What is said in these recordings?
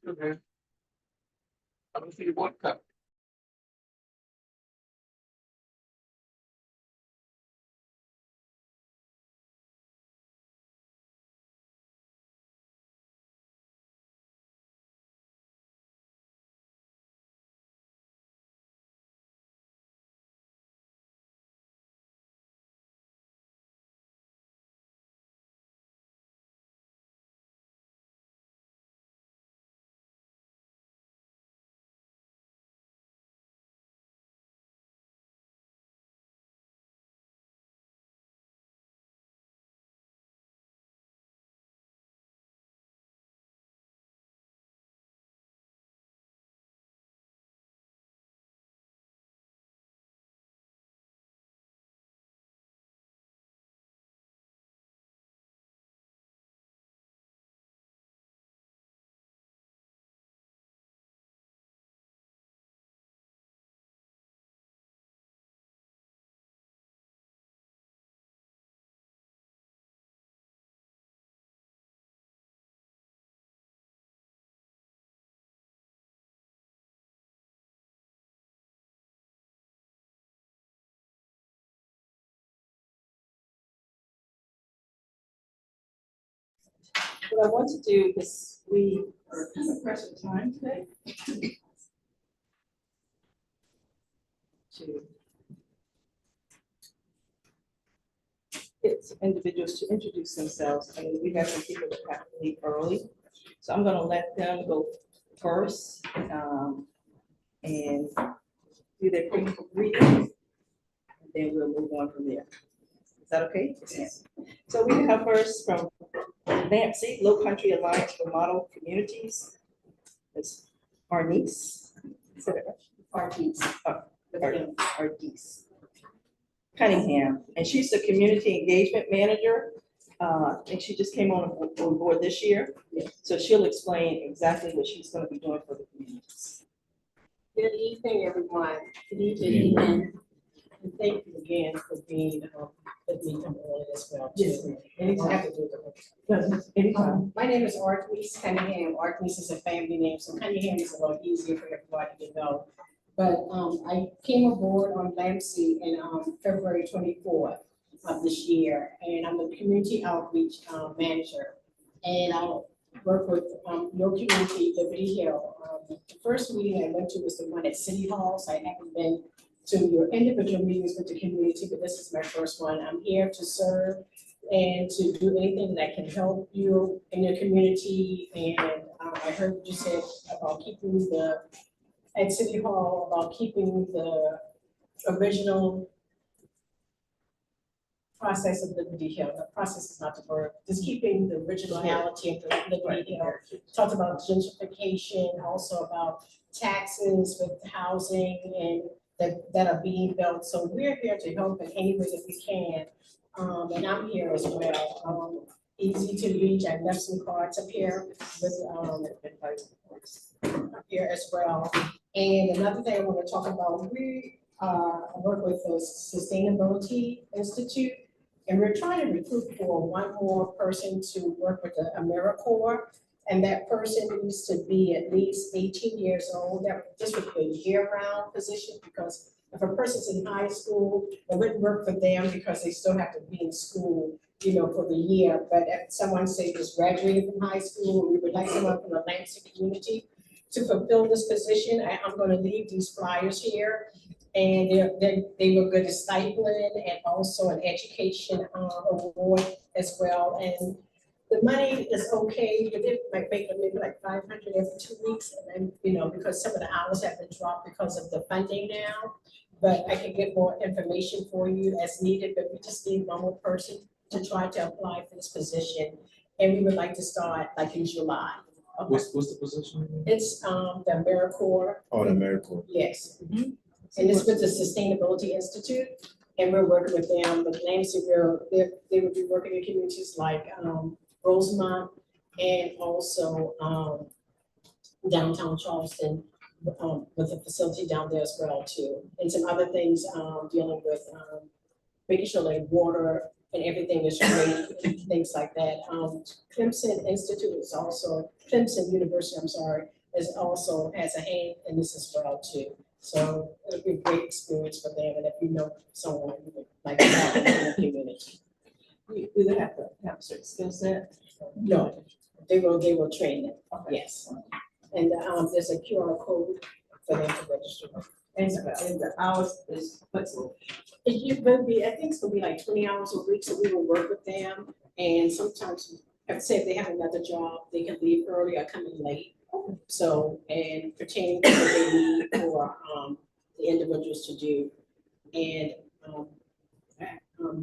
Okay. I don't see one cup. What I want to do is we are kind of pressed for time today. To get individuals to introduce themselves. I mean, we have some people that have to leave early. So I'm gonna let them go first, and do their quick greeting. And then we'll move on from there. Is that okay? Yes. So we have first from Nancy, Low Country Alliance for Model Communities. It's Arnice. Is that right? Arnice Cunningham, and she's the Community Engagement Manager. And she just came on board this year. So she'll explain exactly what she's gonna be doing for the communities. Good evening, everyone. Good evening. And thank you again for being, with me from early as well. Yes, too. anytime. I have to do the- Anytime. My name is Artemis Cunningham. Artemis is a family name, so Cunningham is a little easier for everybody to know. But I came aboard on Lamsey in February 24th of this year, and I'm the community outreach manager. And I'll work with your community, Liberty Hill. The first meeting I went to was the one at City Hall, so I haven't been to your individual meetings with the community, but this is my first one. I'm here to serve and to do anything that can help you in your community. And I heard what you said about keeping at City Hall, about keeping the original process of Liberty Hill. The process is not the word, just keeping the originality of the Liberty Hill. Talked about gentrification, also about taxes with housing and that are being built. So we're here to help in any way that we can. And I'm here as well. Easy to reach. I left some cards up here with up here as well. And another thing I want to talk about, we work with the Sustainability Institute, and we're trying to recruit for one more person to work with the AmeriCorps. And that person needs to be at least 18 years old. This would be a year-round position, because if a person's in high school, it wouldn't work for them because they still have to be in school, for the year. But if someone say just graduated from high school, we would like someone from the Lansing community to fulfill this position. I'm gonna leave these flyers here. And they will get a stipend and also an education award as well. And the money is okay, but it might make them maybe like 500 every 2 weeks, and then, because some of the hours have been dropped because of the funding now. But I can get more information for you as needed, but we just need one more person to try to apply for this position. And we would like to start like in July. Okay. What's the position? It's the AmeriCorps. Oh, the AmeriCorps. Yes. And it's with the Sustainability Institute, and we're working with them, but Nancy, they would be working in communities like Rosemont, and also downtown Charleston, with a facility down there as well too. And some other things dealing with making sure like water and everything is great, and things like that. Clemson Institute is also, Clemson University, I'm sorry, is also has a hand in this as well too. So it'll be a great experience for them, and if you know someone who would like to have in the community. We would have to have a certain skill set. No, they will train them, Okay. yes. And, there's a QR code for them to register. And the hours is flexible. It will be, I think it's gonna be like 20 hours a week, so we will work with them, and sometimes, I'd say if they have another job, they can leave early or come in late. So, and pertaining to what they need for, the individuals to do, and,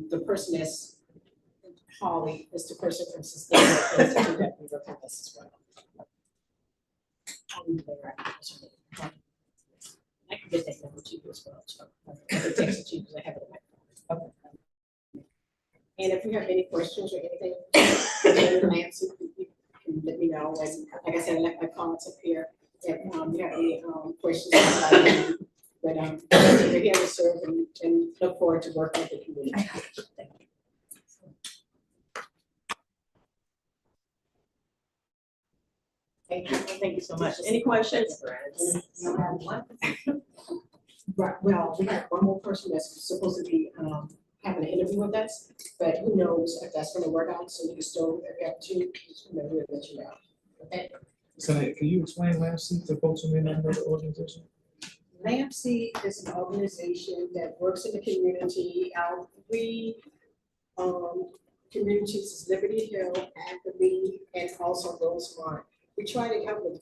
the person that's, Holly is the person from Sustainable Institute that we work with us as well. I can get that number to you as well, so I can text it to you because I have it in my phone. And if you have any questions or anything, Nancy, you can let me know. And like I said, I left my comments up here. If you have any questions, but we're here to serve and look forward to working with the community. Thank you. Thank you so much. Any questions? Right, well, we have one more person that's supposed to be having an interview with us, but who knows if that's gonna work out, so we can still, if you have two, we'll let you know. Okay? So can you explain LAMC to folks who may not know the organization? LAMC is an organization that works in the community. Our three communities is Liberty Hill, Ackley, and also Rosemont. We try to help with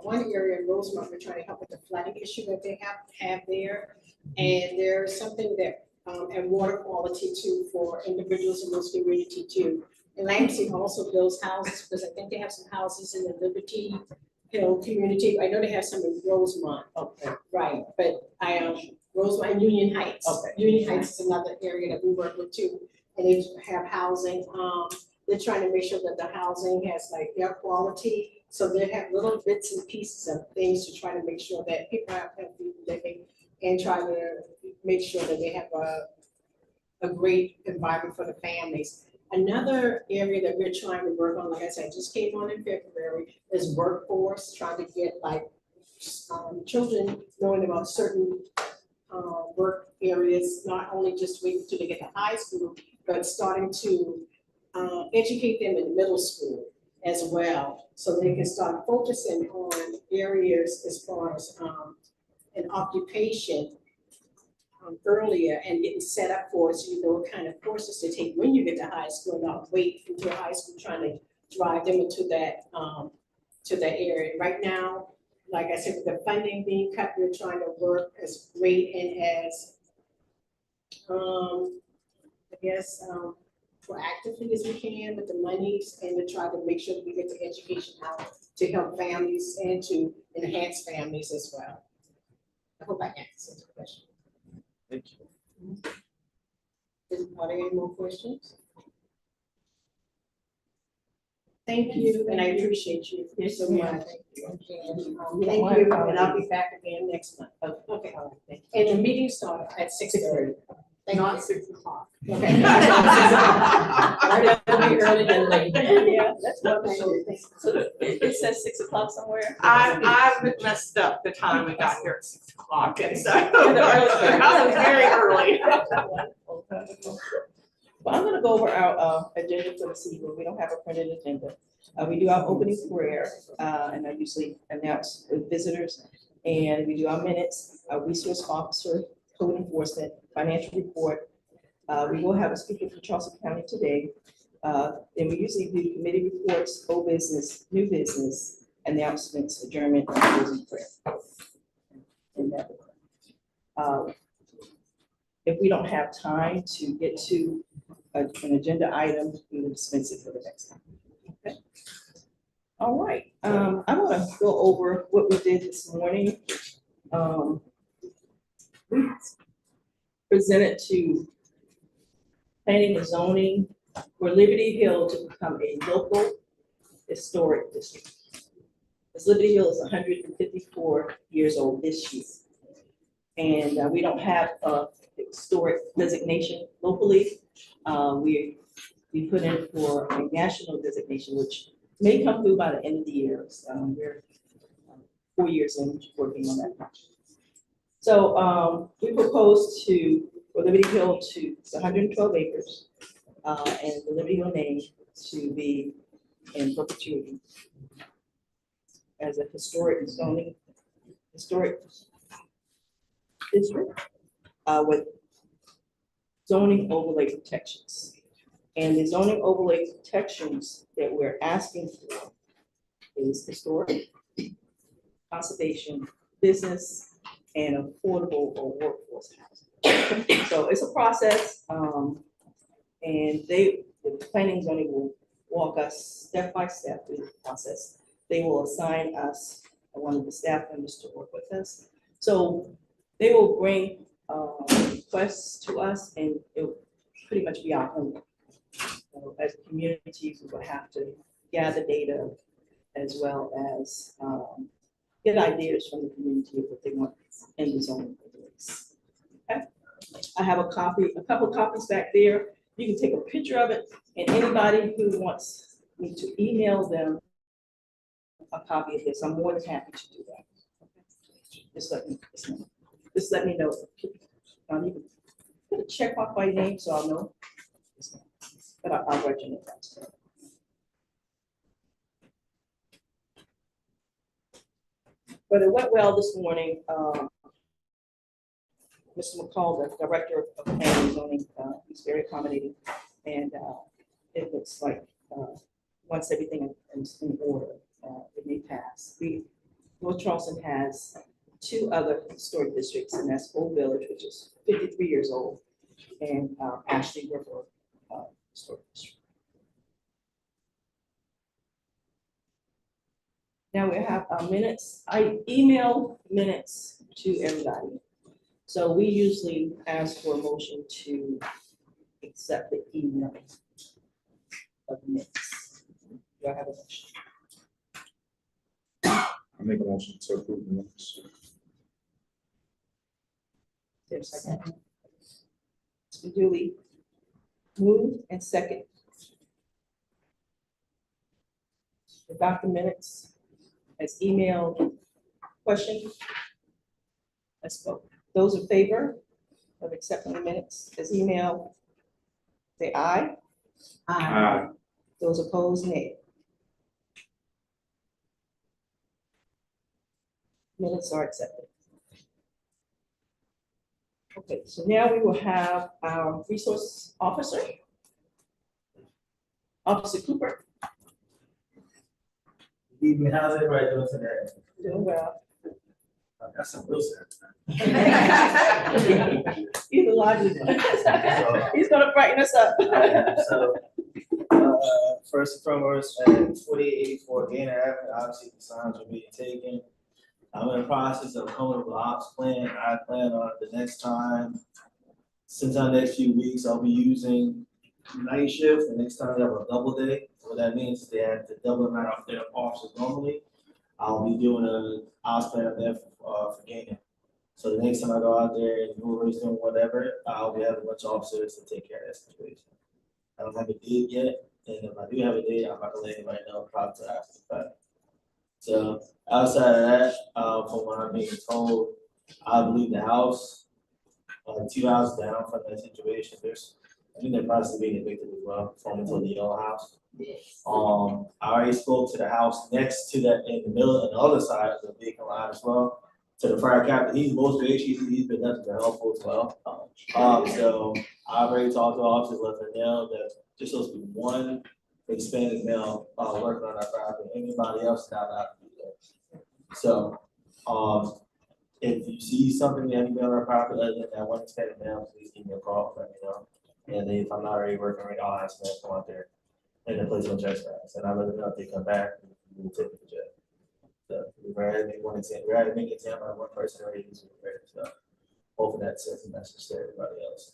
one area in Rosemont, we're trying to help with the flooding issue that they have there. And there's something that, and water quality too for individuals in those community too. And Lansing also builds houses, because I think they have some houses in the Liberty Hill community. I know they have some in Rosemont. Okay. Right, but Rosemont and Union Heights. Okay. Union Heights is another area that we work with too. And they have housing, they're trying to make sure that the housing has like air quality. So they have little bits and pieces of things to try to make sure that people have healthy living and try to make sure that they have a great environment for the families. Another area that we're trying to work on, like I said, just came on in February, is workforce, trying to get like children knowing about certain work areas, not only just waiting till they get to high school, but starting to educate them in middle school as well, so they can start focusing on areas as far as an occupation earlier and getting set up for it, so you know what kind of courses to take when you get to high school, not wait until high school trying to drive them into that area. Right now, like I said, with the funding being cut, we're trying to work as great and as I guess proactively as we can with the monies, and to try to make sure that we get the education out to help families and to enhance families as well. I hope I answered the question. Thank you. Are there any more questions? Thank you, and I appreciate you so much. Thank you, and I'll be back again next month. Okay, and the meeting starts at 6:30. Not 6 o'clock. Okay. I'd rather be early than late. Yeah, that's what I'm sure. So it says 6 o'clock somewhere. I messed up the time we got here at 6 o'clock, and so The early bird. I was very early. Well, I'm gonna go over our agenda for this evening. We don't have a printed agenda. We do our opening prayer, and I usually announce the visitors. And we do our minutes, our resource officer, code enforcement, financial report. We will have a speaker from Charleston County today. And we usually do committee reports, old business, new business, announcements, adjournment, and closing prayer. And that, if we don't have time to get to an agenda item, we will dispense it for the next time. Okay. All right, I'm gonna go over what we did this morning. We presented to planning and zoning for Liberty Hill to become a local historic district. Because Liberty Hill is 154 years old this year. And we don't have a historic designation locally. We put in for a national designation, which may come through by the end of the year. So, we're 4 years in working on that project. So we propose for Liberty Hill it's 112 acres, and the Liberty Hill name to be in perpetuity as a historic district with zoning overlay protections. And the zoning overlay protections that we're asking for is historic, conservation, business, and affordable or workforce housing. So it's a process, and the planning zoning will walk us step by step through the process. They will assign us one of the staff members to work with us. So they will bring requests to us, and it will pretty much be our homework. So as communities, we will have to gather data as well as get ideas from the community of what they want in the zoning regulations. Okay. I have a couple copies back there. You can take a picture of it, and anybody who wants me to email them a copy of this, I'm more than happy to do that. Just let me know. You can put a check mark by your name so I'll know. But I'll write your name down. But it went well this morning. Mr. McCall, the director of planning and zoning, he's very accommodating, and it looks like once everything is in order, it may pass. North Charleston has 2 other historic districts, and that's Old Village, which is 53 years old, and Ashley River Historic District. Now we have our minutes. I email minutes to everybody. So we usually ask for a motion to accept the email of minutes. Do I have a motion? I make a motion to approve the minutes. There's a second. Mr. Dooley, move and second. About the minutes as emailed. Question? Let's vote. Those in favor of accepting the minutes as emailed, say aye. Aye. Those opposed, nay. Minutes are accepted. Okay, so now we will have our resource officer, Officer Cooper. Good evening, how's everybody doing today? Doing well. I got some real sad. He's a lively one. He's gonna brighten us up. So, first and foremost, at 4884 Gainer Avenue, obviously the signs are being taken. I'm in the process of coming up with an ops plan. I plan on the next time, since our next few weeks, I'll be using night shift. The next time they have a double day. What that means is they have the double amount of their officers normally. I'll be doing an ops plan there for Gainer. So the next time I go out there and whoever's doing whatever, I'll be having a bunch of officers to take care of that situation. I don't have a date yet, and if I do have a date, I'm not gonna let anybody know probably till after the fact. So outside of that, from what I'm being told, I believe the house, 2 houses down from that situation, I think they're probably being evicted as well, from the yellow house. I already spoke to the house next to that in the middle, on the other side of the vacant lot as well. To the fire captain, he's most gracious, he's been nothing but helpful as well. So I already talked to the officers, let them know that there's supposed to be one Hispanic male working on that property, anybody else not allowed to be there. So, if you see something, anybody on our property, other than that one Hispanic male, please give me a call, let me know. And if I'm not already working right, I'll ask them to come out there and then place on trespass, and I'll let them know if they come back, we'll take it to jail. So we're ready to make one example, we're ready to make an example of one person already using it, so hopefully that sets a message to everybody else.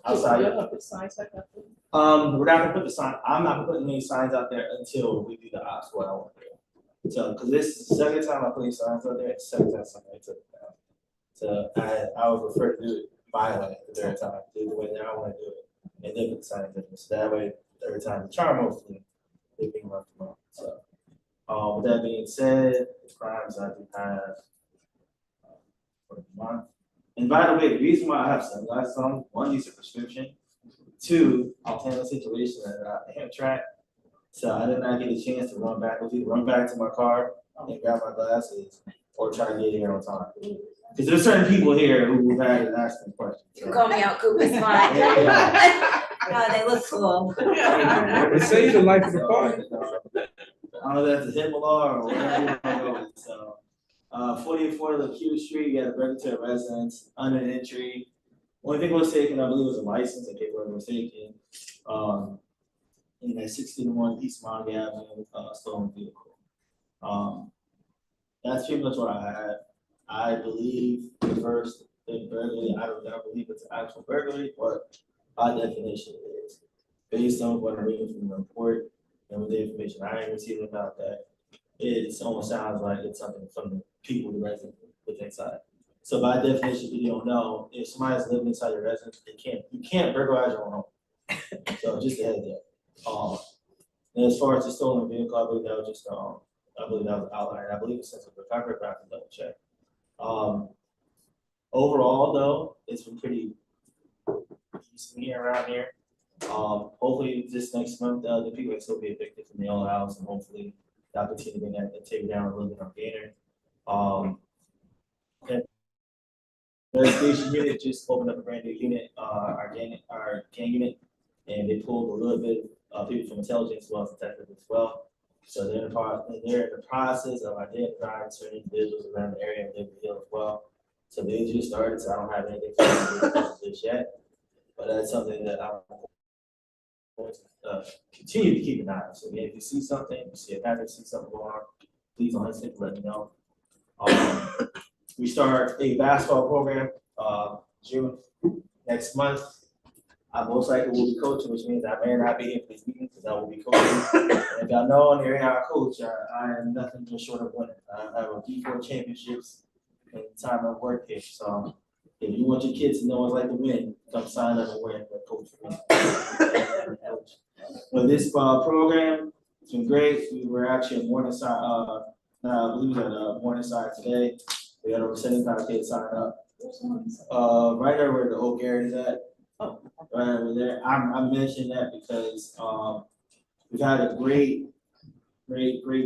Outside. You're gonna put signs back up there? We're not gonna put the sign, I'm not putting any signs out there until we do the ops, what I want to do. So, cause this is the second time I put these signs out there, it's the second time somebody took it down. So I would prefer to do it violent the third time, do it the way that I wanna do it. and they put sign difference. So that way, every time the charm, hopefully, they're being left alone. So, with that being said, the crimes I do have for the month. And by the way, the reason why I have sunglasses on, one, these are prescription. Two, I'll plan a situation that I can't track. So I did not get a chance to run back, run back to my car and grab my glasses or try to get here on time. Because there's certain people here who had to ask me questions. You can call me out, Coop, it's fine. No, they look cool. They say the life of the party. I don't know if that's a HIPAA law or whatever you wanna go with, so. 44 Lakew Street, you had a burglary residence, under entry. Only thing was taken, I believe, was a license, and paperwork was taken. In that 61 East Montague Avenue, stolen vehicle. That's pretty much what I had. I believe the first, the burglary, I don't believe it's an actual burglary, but by definition it is. Based on what I'm reading from the report and with the information I received about that, it almost sounds like it's something from the people, the residents with inside. So by definition, if you don't know, if somebody's living inside your residence, you can't burglarize your own home. So just a heads up. And as far as the stolen vehicle, I believe that was just, I believe that was outlined. I believe it's since it's recovered, but I have to double check. Overall though, it's been pretty decent here around here. Hopefully this next month, the people can still be evicted from the old house, and hopefully that'll continue to bring that, take it down a little bit on Gainer. The station unit just opened up a brand new unit, our gang unit, and they pulled a little bit of people from intelligence as well as detectives as well. So they're in the process of identifying certain individuals around the area of Liberty Hill as well. So they just started, so I don't have anything for this yet, but that's something that I'm going to continue to keep an eye on. So if you see something, you see a pattern, see something going on, please don't hesitate to let me know. We start a basketball program June next month. I most likely will be coaching, which means I may not be here for this meeting because I will be coaching. And if y'all know on the area I coach, I am nothing but short of winning. I have a D4 championships in the time I've worked here. So if you want your kids to know what it's like to win, come sign up and win and coach for me. But this program, it's been great. We were actually at Morningside, I believe we were at Morningside today. We had over 75 kids sign up. Right there where the old Garrett is at. Right over there. I mentioned that because we've had a great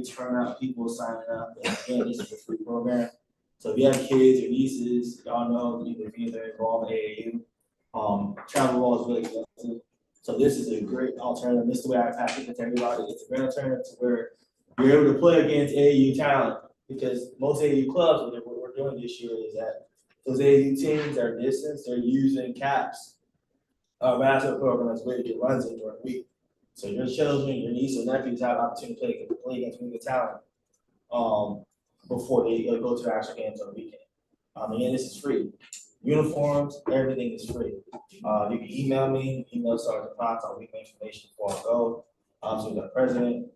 turnout, people signing up. And again, this is a free program. So if you have kids or nieces, y'all know either involved in AAU. Travel ball is really expensive. So this is a great alternative. This is the way I package it to everybody. It's a great alternative to where you're able to play against AAU talent, because most AAU clubs, what we're doing this year is that those AAU teams are distance, they're using CAPS, basketball program as a way to get runs in during the week. So your children, your nieces, and nephews have an opportunity to play against really good talent before they go to the actual games on the weekend. Again, this is free. Uniforms, everything is free. You can email me, email Sergeant Fox, I'll leave information before I go. So the president,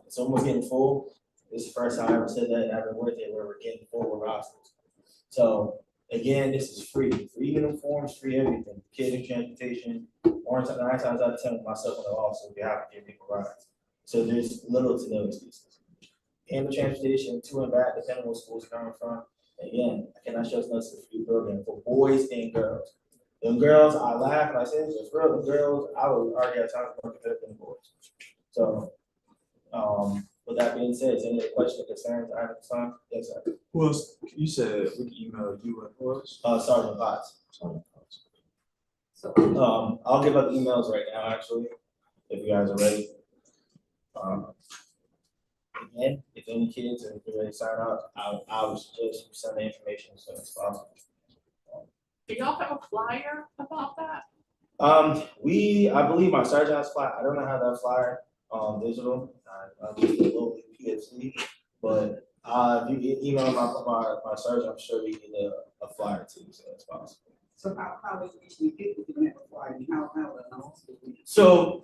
it's almost getting full. This is the first time I ever said that, and I've been working where we're getting full with rosters. So again, this is free. Free uniforms, free everything. Kids transportation, or 9 times out of 10 with myself in the office, we have to give people rides. So there's little to no excuses. And the transportation to and back, depending on what school's coming from. Again, I cannot stress enough, it's a free program for boys and girls. The girls, I laugh and I say, it's for the girls, I would argue at times more competitive than the boys. So, with that being said, is there any questions or concerns I have at the time? Yes, sir. Who else? You said we can email you and who else? Sergeant Potts. Sergeant Potts. I'll give up emails right now, actually, if you guys are ready. Again, if any kids are ready to sign up, I would suggest you send the information as soon as possible. Do y'all have a flyer about that? I believe my sergeant has flyer. I don't know how that flyer, digital. I just a little PFC, but if you email my sergeant, I'm sure we get a flyer too, so it's possible. So how is it you get if you don't have a flyer? How will it know? So,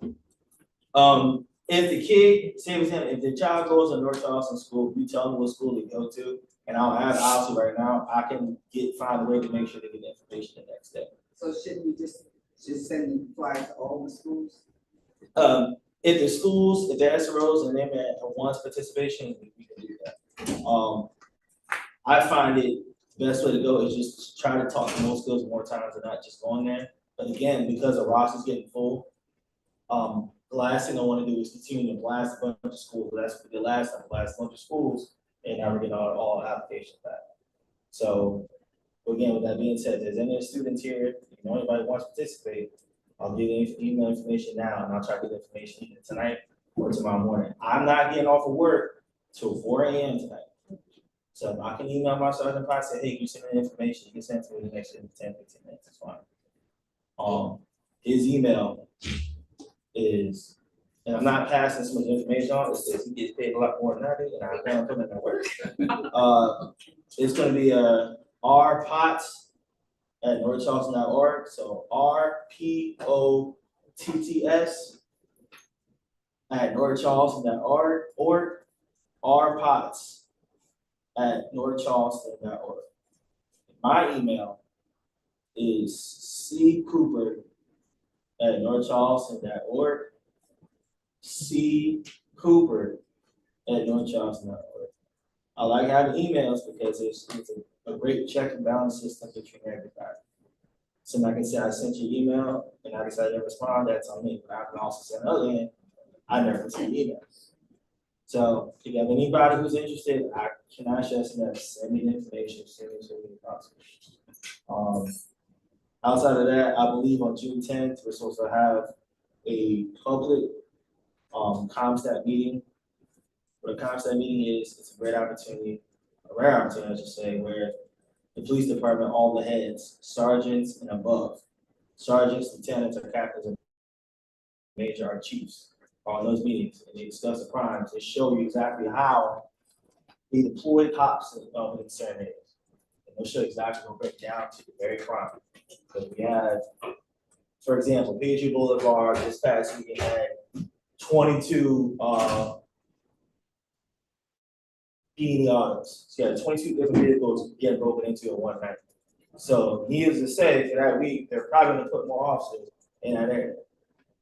if the kid, say for example, if the child goes to North Charleston School, we tell them what school they go to, and I'll have obviously right now, I can find a way to make sure they get the information the next day. So shouldn't we just just sending flyers to all the schools? If the schools, if the SROs and them at once participation, we can do that. I find it, the best way to go is just try to talk to most schools more times and not just going there. But again, because the roster's getting full, the last thing I wanna do is continue to blast a bunch of schools. That's the last time, blast a bunch of schools and never get all applications back. So, again, with that being said, if there's any students here, if you know anybody who wants to participate, I'll give you email information now, and I'll try to get the information either tonight or tomorrow morning. I'm not getting off of work till 4 AM tonight. So if I can email my sergeant, I say, hey, can you send me the information, you can send it to me in the next 10, 15 minutes, it's fine. His email is, and I'm not passing so much information on, it says he gets paid a lot more than I do, and I plan on putting in that work. It's gonna be rpotts@northcharleston.org, so rpotts@northcharleston.org, rpotts@northcharleston.org. My email is ccooper@northcharleston.org, ccooper@northcharleston.org. I like having emails because it's a great check and balance system between everybody. Somebody can say, I sent you an email, and I decided to respond, that's on me, but I can also send another in, I never send emails. So if you have anybody who's interested, I cannot stress enough, send me the information, send me the possible. Outside of that, I believe on June 10th, we're supposed to have a public ComStat meeting. What a ComStat meeting is, it's a great opportunity, a rare opportunity, I should say, where the police department, all the heads, sergeants and above, sergeants, lieutenants, or captains, and major or chiefs are on those meetings, and they discuss the crimes. They show you exactly how the deployed cops in certain areas. And they'll show you exactly what break down to the very crime. Because we have, for example, Patriot Boulevard this past weekend had 22 PD autos. So you had 22 different vehicles getting broken into in one night. So needless to say, for that week, they're probably gonna put more officers in that area.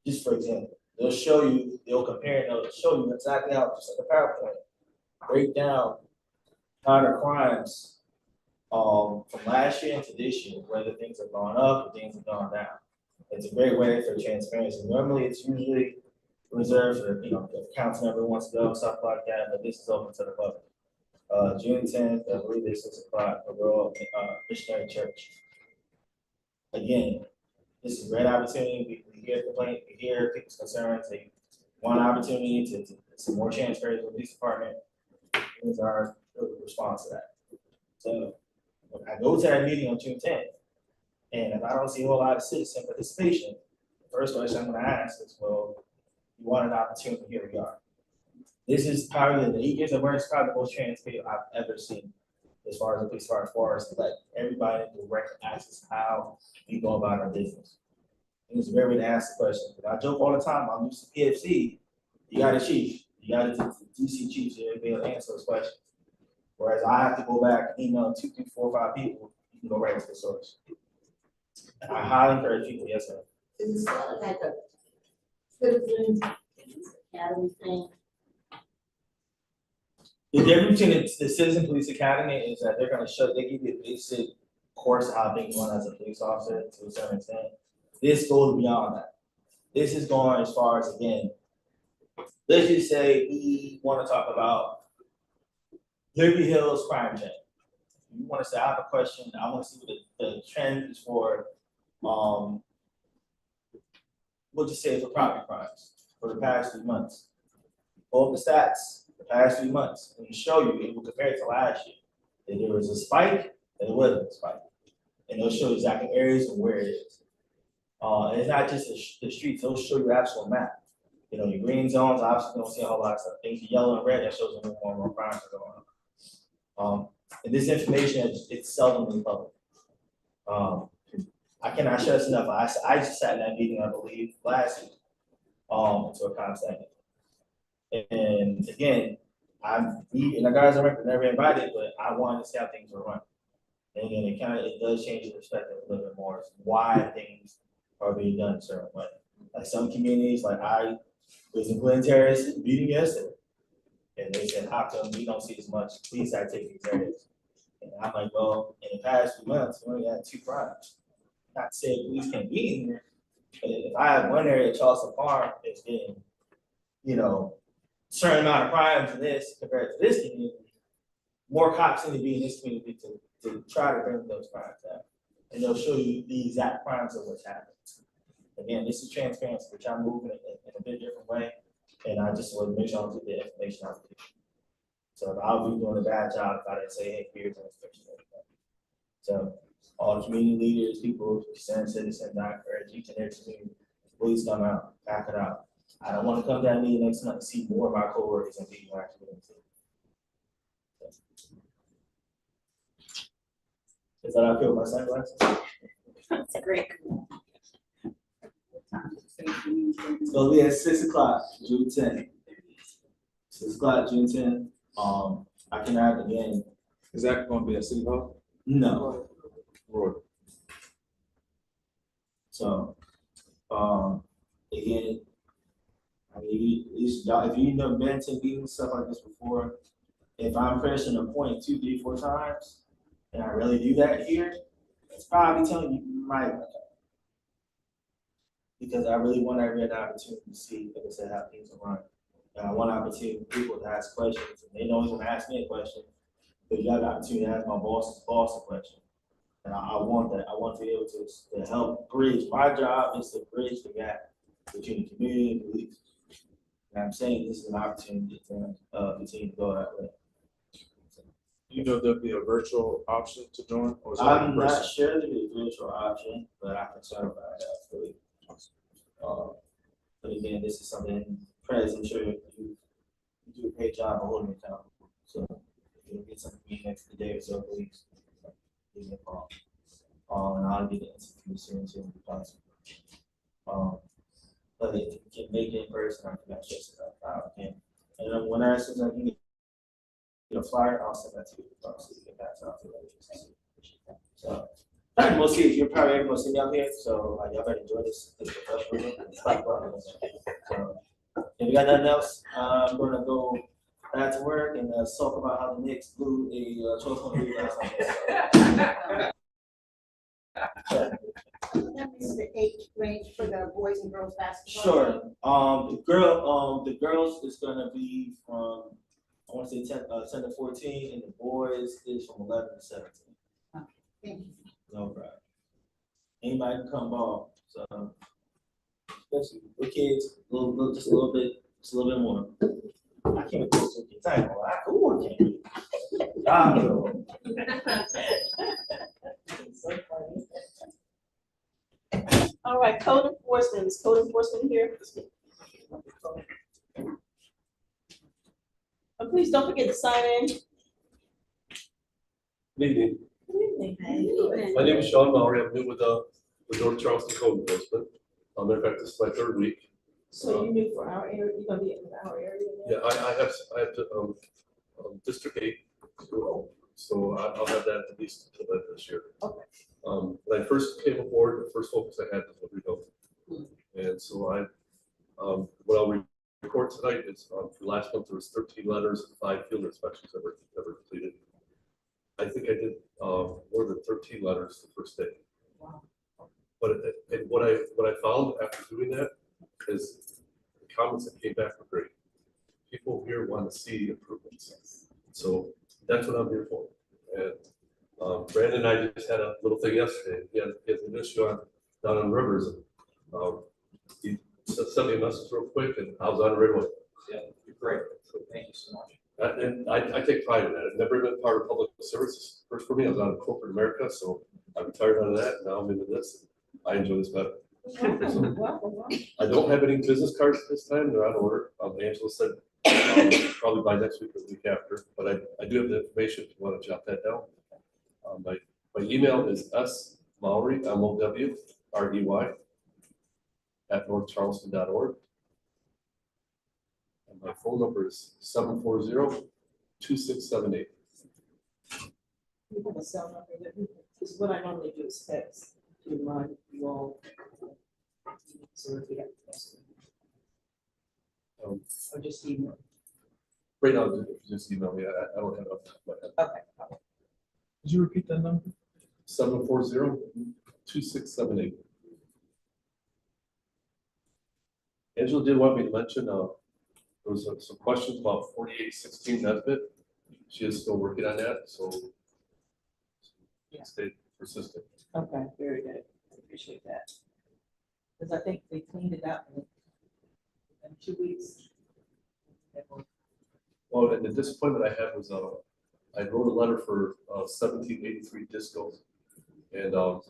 Just for example, they'll show you, they'll compare, and they'll show you exactly how, just like a PowerPoint, break down how the crimes from last year into this year, whether things have gone up or things have gone down. It's a great way for transparency. Normally, it's usually reserved for, the council member wants to go, stuff like that, but this is open to the public. June 10th, I believe it's 6 o'clock, the Royal Missionary Church. Again, this is a great opportunity. We hear complaints, we hear people's concerns. They want an opportunity to some more transparency with the police department. Here's our response to that. So when I go to that meeting on June 10th, and if I don't see a whole lot of citizen participation, the first question I'm going to ask is, well, you want an opportunity, here we are. This is probably the 8 years of work, it's probably the most transparent I've ever seen as far as the police department, as far as let everybody direct access how we go about our business. And it's very way to ask the question. I joke all the time, I'm used to PFC, you got a chief, you got a DC chief, so you'll be able to answer those questions. Whereas I have to go back and email 2, 3, 4, 5 people, you can go right to the source. And I highly encourage people, yes, sir. Is it sort of like a citizens academy thing? The difference between the Citizen Police Academy is that they're gonna they give you a basic course of how things run as a police officer to a certain extent. This goes beyond that. This is going as far as, again, let's just say we wanna talk about Liberty Hills crime check. You wanna say, I have a question, I wanna see what the trend is for, we'll just say for property crimes for the past 3 months. All the stats, the past 3 months, and show you, it will compare it to last year. If there was a spike, and there wasn't a spike. And they'll show you exactly areas and where it is. And it's not just the streets, they'll show you actual map. Your green zones, obviously don't see a whole lot of stuff. Things are yellow and red, that shows you more and more crimes are going on. And this information, it's seldom in public. I cannot stress enough, I just sat in that meeting, I believe, last week, to a ComStat. And again, and the guys are never invited, but I wanted to see how things were run. And again, it does change the perspective a little bit more, why things are being done a certain way. Like some communities, like I was in Glen Terrace meeting yesterday. And they said, how come we don't see as much police activity areas? And I'm like, well, in the past few months, we only had 2 crimes. Not to say police can't be in here, but if I have one area, Charleston Park, that's getting, you know, certain amount of crimes in this compared to this community, more cops need to be in this community to try to bring those crimes down. And they'll show you the exact crimes of what's happened. Again, this is transparency, which I'm moving in a bit different way. And I just want to make sure I get the information out there. So I'll be doing a bad job if I didn't say, hey, here's an inspection. So all the community leaders, people, concerned citizens, I urge each and every community, please come out, back it out. I don't want to come down here next month and see more of my coworkers and people actually. Is that okay with my sunglasses? That's great. So we at 6 o'clock, June 10th. 6 o'clock, June 10th. I can add again. Is that gonna be a city hall? No. Or So, again, I mean, y'all, if you've never been to meetings, stuff like this before, if I'm pressing a point 2, 3, 4 times, and I really do that here, it's probably telling you might want to come. Because I really want every opportunity to see, like I said, how things are run. And I want opportunity for people to ask questions, and they don't always want to ask me a question, but you have the opportunity to ask my boss's boss a question. And I want that. I want to be able to help bridge. My job is to bridge the gap between the community and police. And I'm saying this is an opportunity to continue to go that way. you know there'll be a virtual option to join, or is that I'm in not person? sure the virtual option, but I can certify that for you. But again, this is something, Prez, I'm sure you do a great job of holding it down. So if you'll get something to me next day or so, please give me a call. And I'll get the answer to you soon as possible. But if you can make it in person, I can actually set up out again. And then when I said I can get a flyer, I'll send that to you. So you can pass out to others. So, most kids, you're probably able to see me out here, so y'all better enjoy this. So, if you got nothing else, I'm gonna go back to work and talk about how the Knicks blew a 12-point lead last night. That means the age range for the boys and girls basketball. Sure. The girls is gonna be from, I want to say 10 to 14, and the boys is from 11 to 17. Thank you. No problem. Anybody can come ball, so especially with kids, just a little bit more. I can't go to the time. I can't. So funny. All right, code enforcement, is code enforcement here? Please don't forget to sign in. Good evening. Good evening. My name is Sean Maury. I'm new with North Charleston Code Enforcement. Matter of fact, this is my 3rd week. So you're new for our area, you're gonna be in our area? now? Yeah, I have to, District 8. So I'll have that at least until then this year. Okay. When I first came aboard, the first focus I had was Libertyville. And so what I'll report tonight is, for last month, there was 13 letters and 5 field inspections that were completed. I think I did more than 13 letters the first day. Wow. But what I found after doing that is the comments that came back were great. People here want to see improvements. So that's what I'm here for. And Brandon and I just had a little thing yesterday. He has an issue down on Rivers. And, he sent me a message real quick, and I was on Redwood. Yeah, great. So thank you so much. And I take pride in that. I've never been part of public service. First for me, I was out of corporate America, so I retired out of that. And now I'm into this. I enjoy this better. Wow. I don't have any business cards this time. They're on order. Angela said probably by next week or the week after. But I do have the information if you want to jot that down. My email is smaury, MOWREY, @northcharleston.org. And my phone number is 740-2678. You have a cell number that this is what I normally do is text to remind you all So if we have to ask them, Um, or just email. Right now, just email me, I don't have enough time. Okay. Could you repeat that number? 740-2678. Angela did want me to mention, there was some questions about 4816 Nesbit. She is still working on that, so stay persistent. Okay, very good. I appreciate that. Because I think they cleaned it up in 2 weeks. Well, and the disappointment I had was, I wrote a letter for 1783 Disco. And there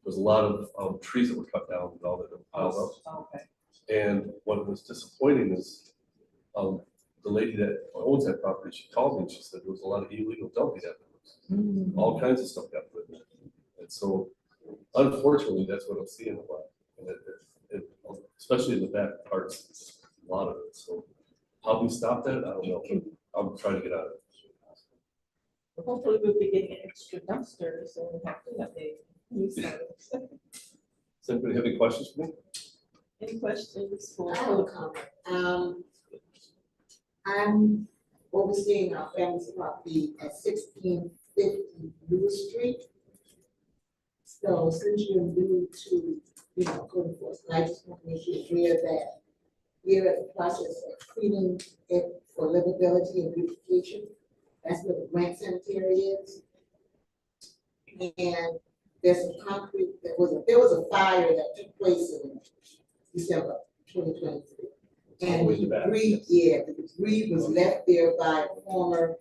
was a lot of trees that were cut down and all that were piled up. Okay. And what was disappointing is, the lady that owns that property, she called me and she said there was a lot of illegal dumping happening. All kinds of stuff got put in there. And so unfortunately, that's what I'm seeing a lot. And especially in the back parts, it's a lot of it. So how we stop that, I don't know. I'm trying to get out of it. Well, hopefully we'll be getting an extra dumpster, so we'll have to update. Does anybody have any questions for me? Any questions for? I have a comment. I'm overseeing our family's property at 1650 Lewis Street. So since you're new to, code enforcement, I just want to make you aware that we're in the process of treating it for livability and beautification. That's where the Grant Cemetery is. And there's some concrete, there was a fire that took place in December 2023. And the debris, the debris was left there by former,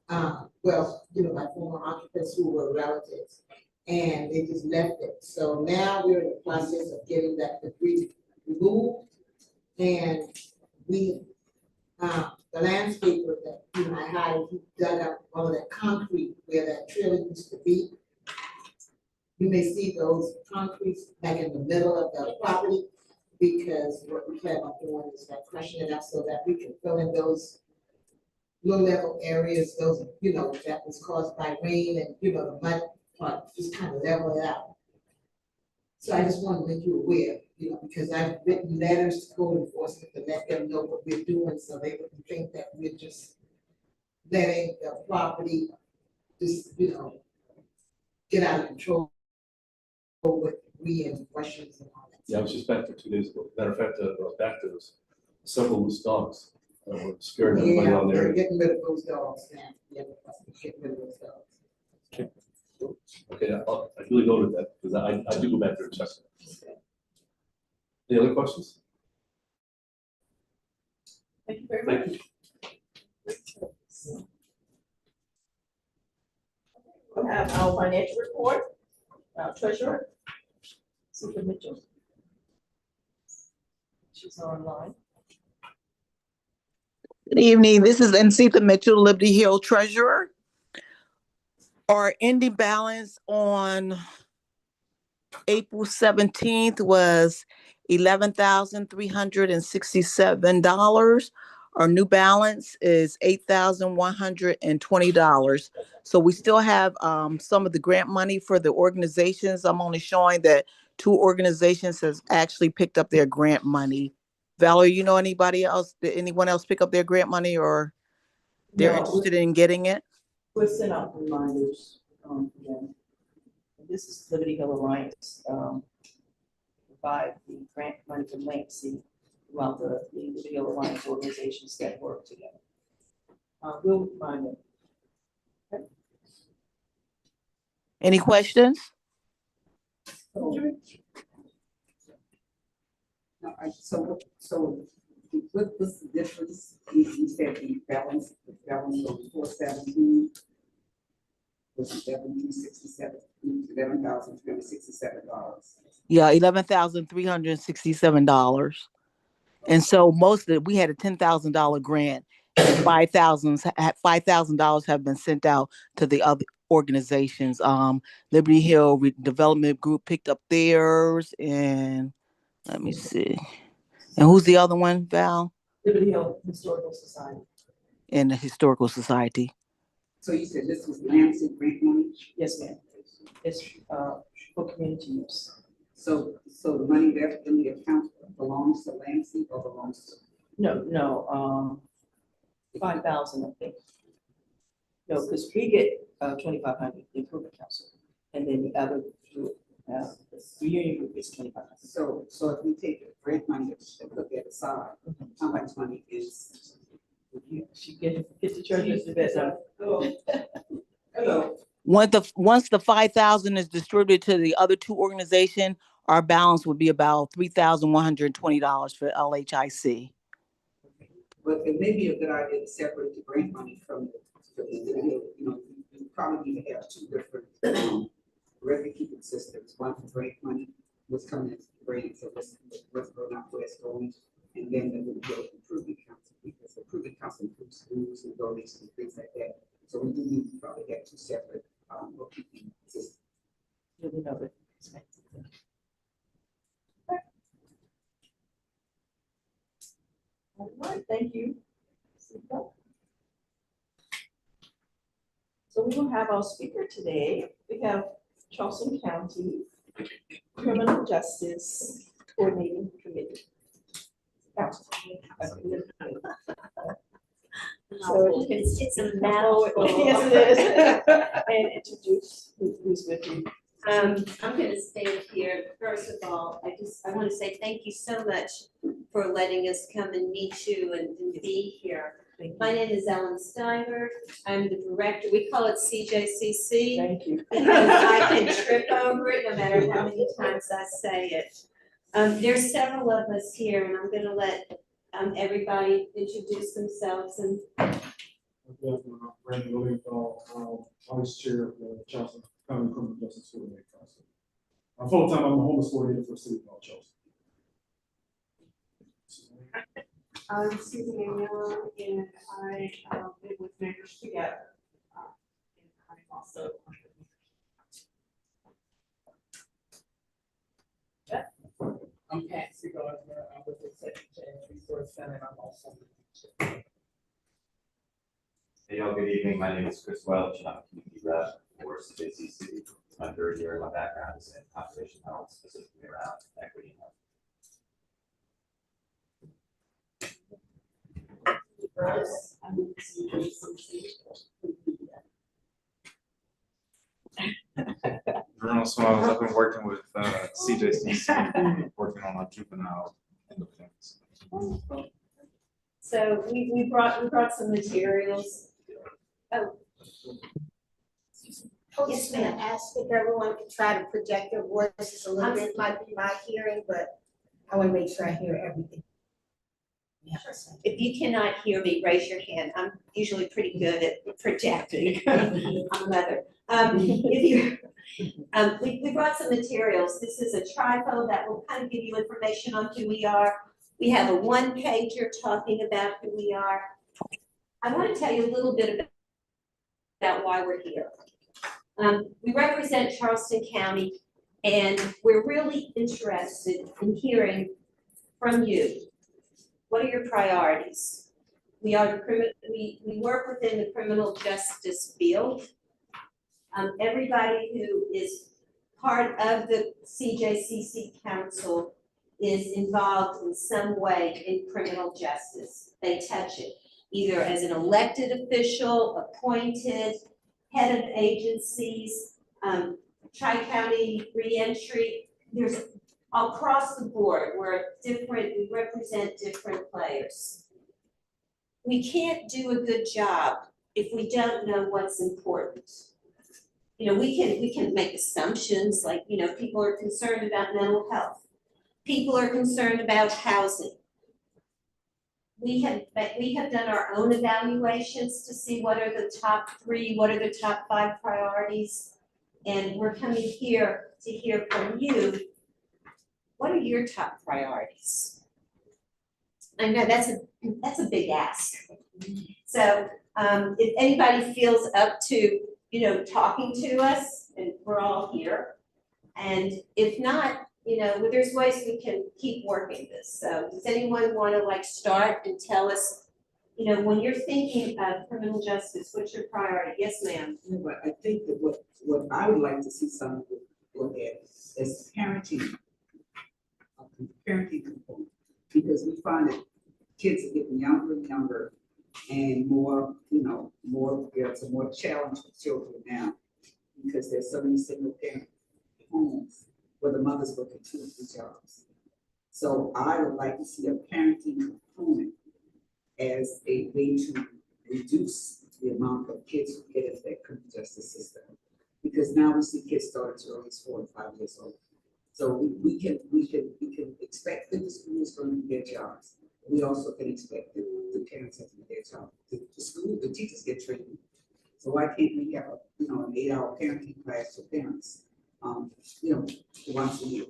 by former occupants who were relatives. And they just left it. So now we're in the process of getting that debris removed. And we, the landscaper that I hired, he dug up all of that concrete where that trailer used to be. You may see those concretes back in the middle of the property, because what we plan on doing is like crushing it up so that we can fill in those low level areas, those, that was caused by rain and, the mud part, just kind of level it out. So I just want to make you aware, because I've written letters to code enforcement to let them know what we're doing, so they wouldn't think that we're just letting the property just, get out of control with debris and questions and all that. Yeah, I was just back there 2 days ago. Matter of fact, I was back there was several loose dogs that were scaring everybody Yeah, on we're there. getting rid of those dogs now. Yeah, we're getting rid of those dogs. Okay, I really noted that because I do go back there and check. Any other questions? Thank you very much. Thank you. We have our financial report, our treasurer, Super Mitchell. She's online. Good evening. This is Ncitha Mitchell, Liberty Hill Treasurer. Our ending balance on April 17th was $11,367. Our new balance is $8,120. So we still have some of the grant money for the organizations. I'm only showing that 2 organizations has actually picked up their grant money. Valerie, you know anybody else? Did anyone else pick up their grant money, or they're No, interested in getting it? We'll send out reminders for them. This is Liberty Hill Alliance, provide the grant money to Lansing throughout the Liberty Hill Alliance organizations that work together. We'll remind them. Any questions? So what was the difference? You said the balance of 417 was $11,367. Yeah, $11,367. And so most of it, we had a $10,000 grant, and $5,000 have been sent out to the other organizations. Liberty Hill Development Group picked up theirs, and let me see. And who's the other one, Val? Liberty Hill Historical Society. And the Historical Society. So you said this was Lansing grant money? Yes, ma'am. It's for community use. So the money left in the account belongs to Lansing or belongs to? No, 5,000, I think. No, because we get 2,500, the improvement council, and then the other group, the reunion group is 2,500. So if we take the grant money and put that aside, how much money is? She get the treasurer's to that. Hello. Once the 5,000 is distributed to the other two organizations, our balance would be about $3,120 for LHIC. But it may be a good idea to separate the grant money from you probably need to have two different revenue keeping systems, one for grant money, what's coming in grants, so what's going out, where it's going, and then the improvement council, because improvement council includes schools and donations and things like that. So we do need to probably have two separate bookkeeping systems. You'll know it. All right, thank you. So we will have our speaker today. We have Charleston County Criminal Justice Coordinating Committee. So It's a come mouthful. forward. Yes, it is. And introduce who's with you. I'm gonna stand here. First of all, I want to say thank you so much for letting us come and meet you and be here. My name is Ellen Steiger. I'm the director. We call it CJCC. Thank you. Because I can trip over it no matter how many times I say it. There's several of us here, and I'm gonna let everybody introduce themselves and Brandon Lilienthal, Vice Chair of the Charleston County Criminal Justice Coordinating Council. Full-time, I'm a homeless coordinator for the city of Charleston. I'm Susan Young, and I live with Neighbors Together. And I'm also. I'm Patsy Gardner, I'm with the Second Chance Resource Center, and I'm also. Hey, y'all, good evening. My name is Chris Welch, and I'm a community rep for CJCC. My third year, my background is in population health, specifically around equity and health. Bruno Smiles, I've been working with CJCC, working on our juvenile independence. so we brought some materials. Oh. I was just gonna ask if everyone could try to project their voices a little bit, might be my hearing, but I wanna make sure I hear everything. If you cannot hear me, raise your hand. I'm usually pretty good at projecting. I'm a mother. We brought some materials. This is a tripo that will kind of give you information on who we are. We have a one-pager talking about who we are. I want to tell you a little bit about why we're here. We represent Charleston County, and we're really interested in hearing from you. What are your priorities? We work within the criminal justice field. Everybody who is part of the CJCC Council is involved in some way in criminal justice. They touch it, either as an elected official, appointed, head of agencies, Tri-County Reentry. There's across the board, we represent different players. We can't do a good job if we don't know what's important. You know, we can make assumptions like, you know, people are concerned about mental health. People are concerned about housing. We have done our own evaluations to see what are the top 3, what are the top 5 priorities. And we're coming here to hear from you. What are your top priorities? I know that's a big ask. So if anybody feels up to, you know, talking to us, and we're all here. And if not, you know, there's ways we can keep working this. So does anyone want to start and tell us, you know, when you're thinking of criminal justice, what's your priority? Yes, ma'am. But I think that what I would like to see some of look at is parenting parenting component, because we find that kids are getting younger and younger and more, it's a more challenge for children now because there's so many single parent homes where the mothers working 2 or 3 jobs. So I would like to see a parenting component as a way to reduce the amount of kids who get into that criminal justice system. Because now we see kids start as early as 4 and 5 years old. So we can expect that the school is going to do their jobs. We also can expect that the parents have to do their job. The school, the teachers get trained. So why can't we have an 8-hour parenting class for parents, once a year?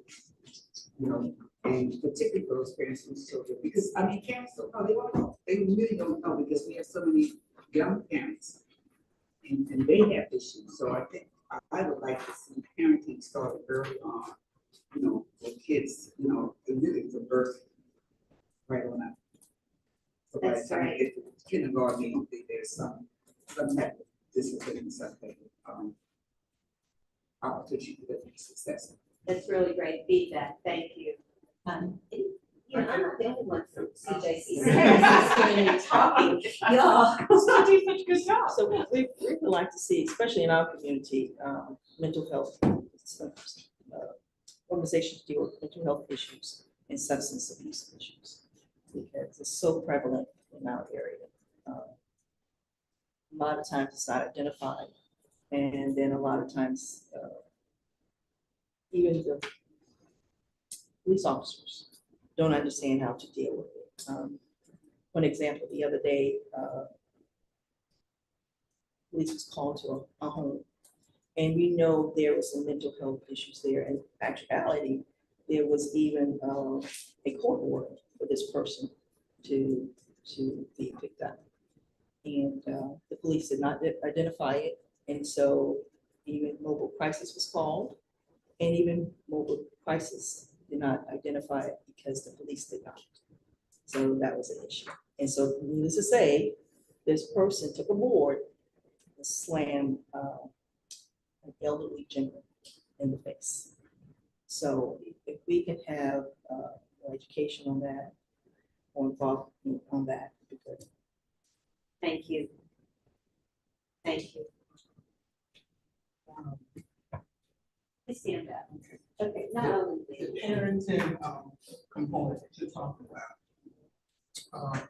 And particularly for those parents whose children, because parents don't know, they don't know. They really don't know because we have so many young parents and they have issues. So I think I would like to see parenting started early on, with kids, really the birth right on up. So by the That's time right. you get to kindergarten, there's some type of discipline, some type of opportunity to be successful. That's really great feedback, thank you. I'm not the only one from CJCC talking, y'all. Not doing such a good job. So we would like to see, especially in our community, mental health, organizations deal with mental health issues and substance abuse issues. Because it's so prevalent in our area. A lot of times it's not identified. And then a lot of times, even the police officers don't understand how to deal with it. One example, the other day, police was called to a home, and we know there was some mental health issues there. In actuality, there was even a court order for this person to be picked up. And the police did not identify it. And so even mobile crisis was called, and even mobile crisis did not identify it because the police did not. So that was an issue. And so needless to say, this person took a board and slammed an elderly gentleman in the face. So if we can have more education on that, more involvement on that, would be good. Thank you. Thank you. Please stand up. Okay, not only. The parenting component that you're talking about.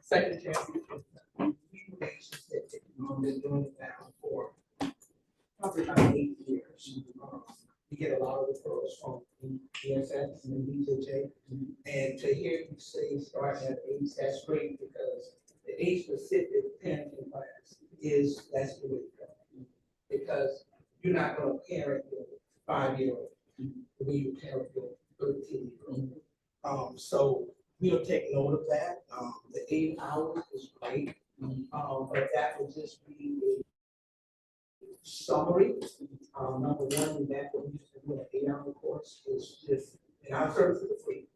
Second chance, they've been doing it now for probably about 8 years. We get a lot of referrals from ESS and the BJJ. And to hear you say starting at age, that's great because the age-specific parenting class that's the way to go. Because you're not going to parent your 5-year-old the way you parent your 13-year-old. So we'll take note of that. The 8 hours is great, but that will just be a summary. Number one, that what we used to do an 8-hour course is just, and our service is free.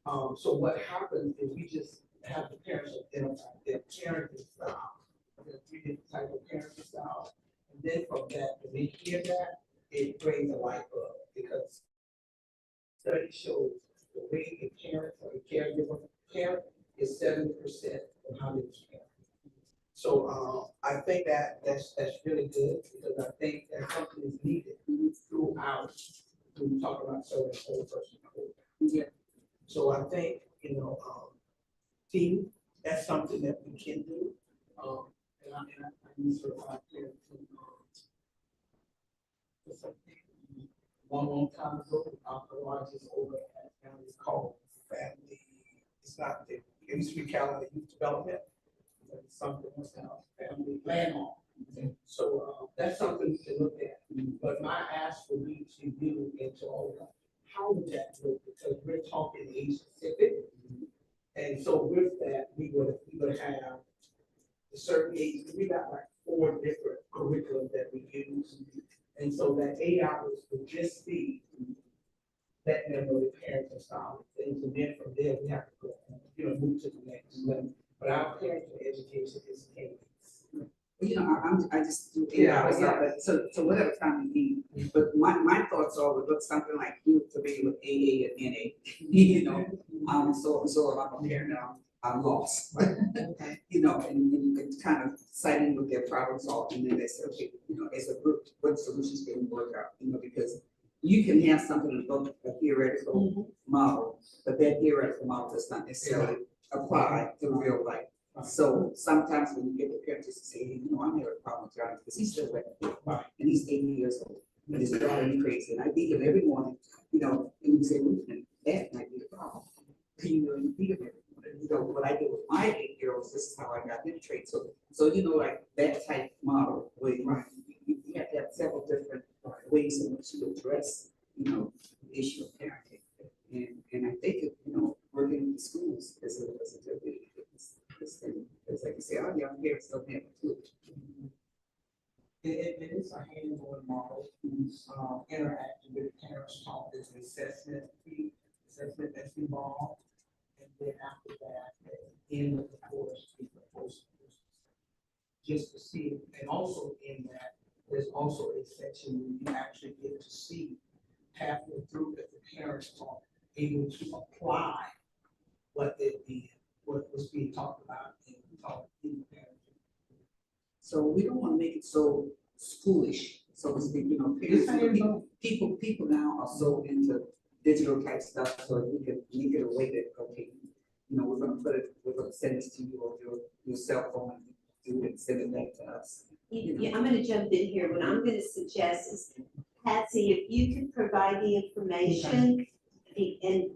So what happens is we just have the parents identify their parenting style. There are 3 different types of parenting styles. And then from that, when they hear that, it brings a light bulb because study shows the way a parent or a caregiver parent is 70% of how they parent. So I think that's really good because I think that something is needed throughout when we talk about serving the whole person. Yeah. So I think, team, that's something that we can do. And I use certified parents long time ago, our largest over at family is called family. It's not the, it used to be Calendar Youth Development, but it's something else now, family landmark. So that's something we can look at. But my ask would be to you and to all of us, how would that work? Because we're talking age specific. And so with that, we would have a certain age, we got like 4 different curriculums that we use. And so that 8 hours would just be letting them know the parenting style and things. And then from there, we have to go, move to the next level. But our parenting education is key. You know, I just do 8 Yeah, hours, yeah. but so whatever time you need. But my thoughts are would look something like you familiar with AA and NA, you know? So if I'm a parent now, I'm lost. You know, and kind of citing with their problem solving, and then they say, okay, you know, as a group, what solutions can we work out, you know, because you can have something about a theoretical model, but that theoretical model does not necessarily apply to real life. So sometimes when you get the parents to say, hey, you know, I'm having a problem with Johnny because he's still wet, and he's 80 years old, and he's driving me crazy, and I beat him every morning, you know, and you say, well, that might be the problem. You know, you beat him every morning. You know, what I did with my 8-year-olds, this is how I got them trained. So you know, like that type model where you have to have several different ways in which you address, you know, the issue of parenting. And I think, you know, working in the schools is a good thing. It's like you say, our young parents don't have it too. It is a hands-on model, interacting with parents, talk, there's an assessment that's involved. And then after that, at the end of the course, we propose just to see, and also in that, there's also a section where you actually get to see halfway through that the parents are able to apply what they did, what was being talked about in the parenting. So we don't want to make it so schoolish, so to speak, you know, parents, people now are so into digital type stuff, so we can make it a way that, okay, you know, we're gonna send this to you on your cell phone, and do it, send it back to us. Yeah, I'm gonna jump in here. What I'm gonna suggest is, Patsy, if you could provide the information, and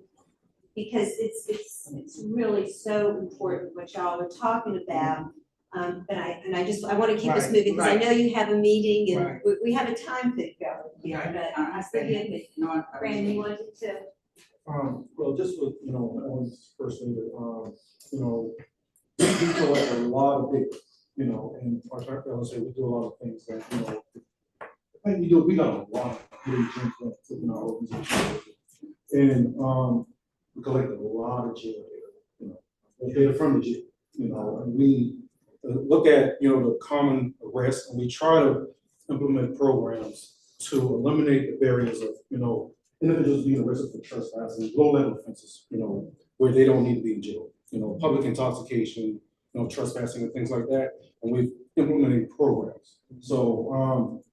because it's really so important what y'all are talking about. But I want to keep us moving, because I know you have a meeting and we have a time to go here, but I forgive me. Brandon, you wanted to? Well, just with, you know, Ellen's first thing, you know, we collect a lot of data, you know, and our say we do a lot of things that, you know, I think we got a lot of really gems in our organization. And we collect a lot of jail data, you know, data from the jail, you know, and we look at, you know, the common arrests, and we try to implement programs to eliminate the barriers of, you know, individuals being arrested for trespassing, low-level offenses, you know, where they don't need to be in jail, you know, public intoxication, you know, trespassing and things like that, and we've implemented programs. So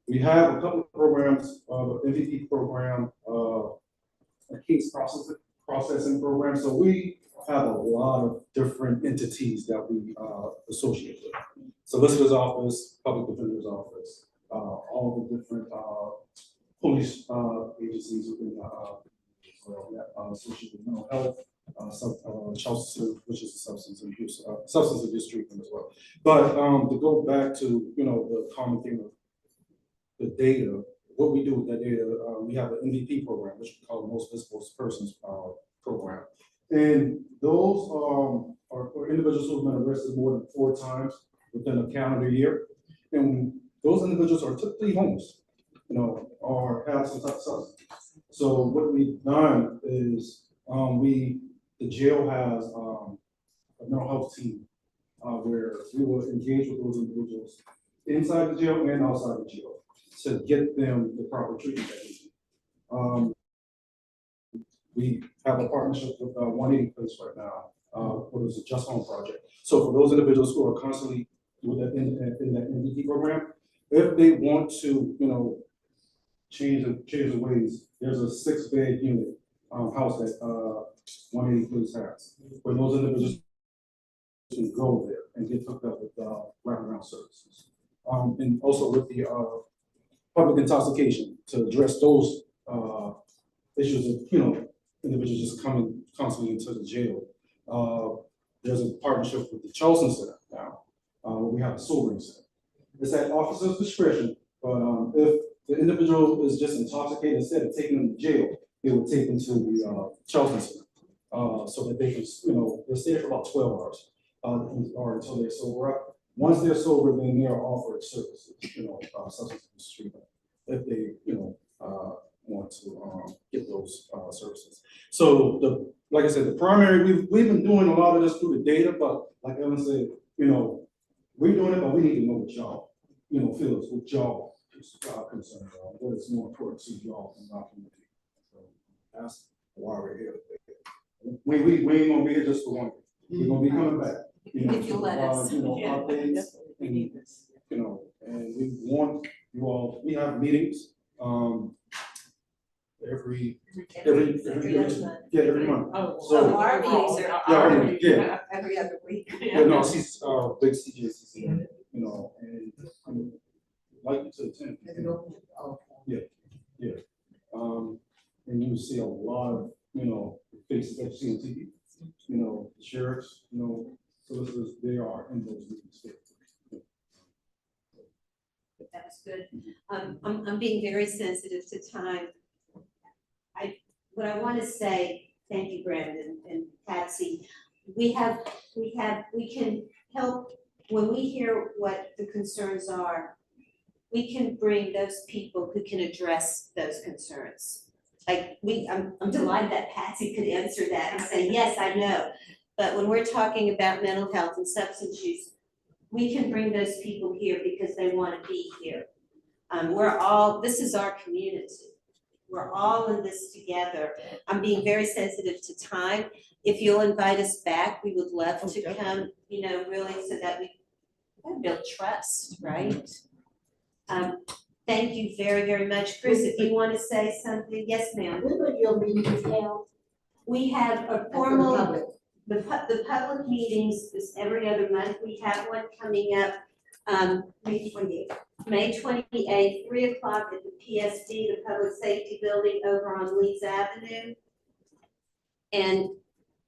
we have a couple of programs, the MVP program, a case processing program. So we have a lot of different entities that we associate with. Solicitor's office, public defender's office, all the different police agencies within associated with mental health, child services, which is a substance abuse treatment as well. But to go back to, you know, the common theme of the data, what we do with that data, we have an MVP program, which we call the Most Visible Persons program. And those are individuals who have been arrested more than 4 times within a calendar year. And those individuals are typically homeless, you know, or have some type of substance. So what we've done is the jail has a mental health team where we will engage with those individuals inside the jail and outside the jail to get them the proper treatment that they need. We have a partnership with 180 Place right now, what is a Just Home project. So for those individuals who are constantly in that MVP program, if they want to, you know, change the ways, there's a 6-bed unit house that 180 Place has, where those individuals can go there and get hooked up with wraparound services. And also with the public intoxication to address those issues of, you know, individuals just coming constantly into the jail. There's a partnership with the Charleston Center now, where we have a sobering center. It's at officer's discretion, but if the individual is just intoxicated, instead of taking them to jail, they would take them to the Charleston Center, so that they can, you know, they'll stay for about 12 hours, or until they're sober up. Once they're sober, then they are offered services, you know, substance abuse treatment, if they, you know, want to get those services. So like I said, the primary, we've been doing a lot of this through the data, but like Ellen said, you know, we're doing it, but we need to know what y'all, feel is what y'all concerns are, what is more important to y'all in our community. So that's why we're here. We ain't gonna be here just for one. We're gonna be coming back. If you let us. Our things, We need this. and we want you all, we have meetings, every month. Oh, So- our meetings are Yeah. every other week. Yeah, no, she's, big CJCC, and I'm like to attend. Yeah. And you see a lot of, faces that you see on TV, sheriffs, solicitors, they are in those meetings. That's good. I'm being very sensitive to time. What I want to say, thank you, Brandon and Patsy. We can help, when we hear what the concerns are, we can bring those people who can address those concerns. Like, I'm delighted that Patsy could answer that and say, yes, I know. But when we're talking about mental health and substance use, we can bring those people here because they want to be here. This is our community. We're all in this together. I'm being very sensitive to time. If you'll invite us back, we would love to come, really, so that we build trust, right? Thank you very, very much. Chris, if you want to say something, yes, ma'am. When will your meetings held? We have a For the formal, public? the public meetings is every other month. We have one coming up, May 28th, 3 o'clock at the PSD, the Public Safety Building over on Leeds Avenue. And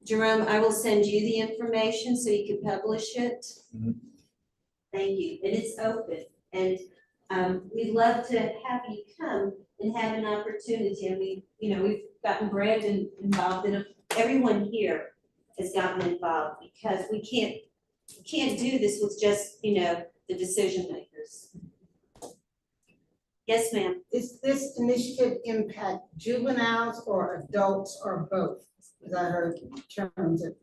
Jerome, I will send you the information so you can publish it. Thank you, and it's open, and we'd love to have you come and have an opportunity, and we've gotten Brandon involved, and everyone here has gotten involved, because we can't do this with just, the decision makers. Yes, ma'am. Is this initiative impact juveniles or adults or both? Because I heard terms of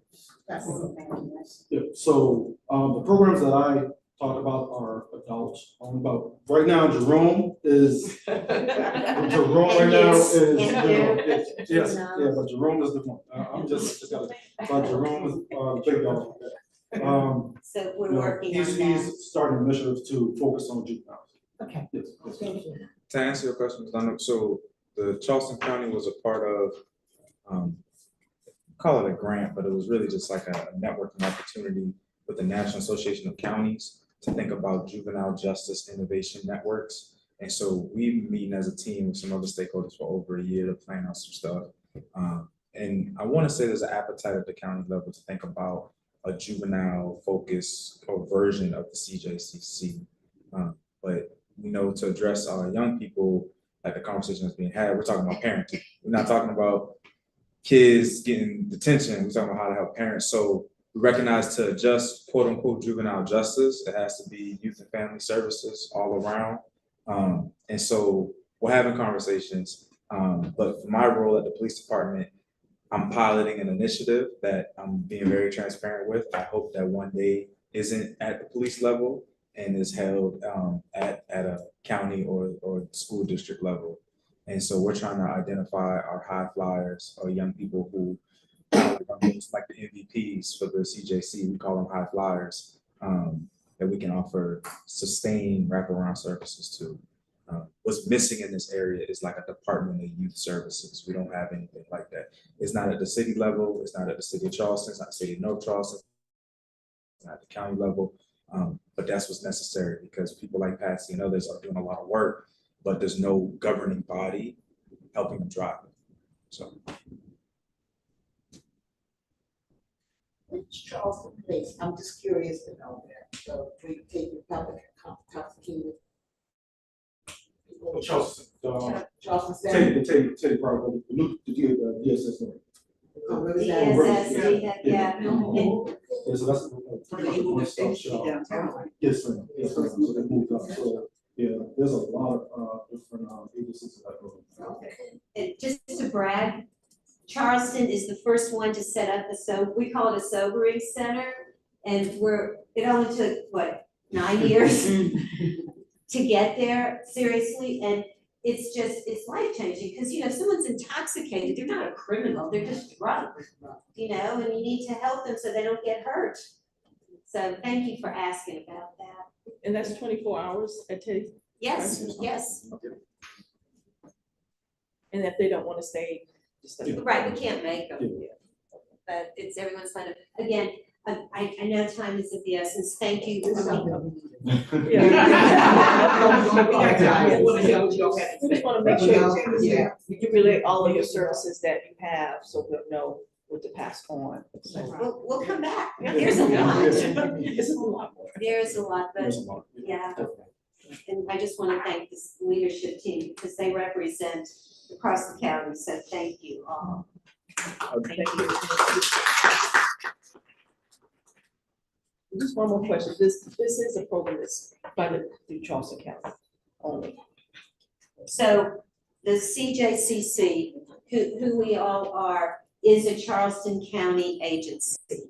that's what I'm Yeah, so, the programs that I talk about are adults, about, right now, Jerome is, Jerome right now Yes, is, and yes, yeah, but Jerome is the one, I'm just got it, but Jerome is, big dog. So we're working on that. He's starting initiatives to focus on juveniles. Okay. Yes, yes. Thank you. To answer your question, Ms. Dunlap, so the Charleston County was a part of, call it a grant, but it was really just like a networking opportunity with the National Association of Counties to think about juvenile justice innovation networks. And so we've been meeting as a team with some other stakeholders for over a year to plan out some stuff. And I want to say there's an appetite at the county level to think about a juvenile focus or version of the CJCC. But to address our young people, like the conversation that's being had, we're talking about parenting. We're not talking about kids getting detention. We're talking about how to help parents. So we recognize to adjust quote unquote juvenile justice, it has to be youth and family services all around. And so we're having conversations. But for my role at the police department, I'm piloting an initiative that I'm being very transparent with. I hope that one day isn't at the police level and is held at a county or school district level. And so we're trying to identify our high flyers or young people who are like the MVPs for the CJC. We call them high flyers, that we can offer sustained wraparound services to. What's missing in this area is like a Department of Youth Services. We don't have anything like that. It's not at the city level. It's not at the city of Charleston. It's not the city of North Charleston. It's not at the county level. But that's what's necessary, because people like Patsy and others are doing a lot of work, but there's no governing body helping them drive it. So. Which Charleston place, I'm just curious to know that, so we take the public prosecutor. Charleston, Charleston Center. Teddy Brown, the DSS. Oh, where is that? DSS, yeah. Yeah, so that's pretty much one-stop shop. Yes, ma'am. Yes, ma'am. So they moved up. So, yeah, there's a lot of different agencies that go. And just to brag, Charleston is the first one to set up we call it a sobering center. And it only took, 9 years to get there, seriously, and it's just, it's life changing, because, you know, if someone's intoxicated, they're not a criminal, they're just drunk, you know, and you need to help them so they don't get hurt. So thank you for asking about that. And that's 24 hours a day? Yes, yes, And if they don't want to stay, just let them. right, we can't make them, but it's everyone's fun. Again, I know time is of the essence, thank you. We just want to make sure you relate all of your services that you have, so we'll know what to pass on. So, We'll come back, there's a lot. It's a lot more. There's a lot, but There's a lot. yeah. And I just want to thank this leadership team because they represent across the county, so thank you all. Thank you. Just one more question. This is a program that's funded through Charleston County only. So the CJCC, who we all are, is a Charleston County agency.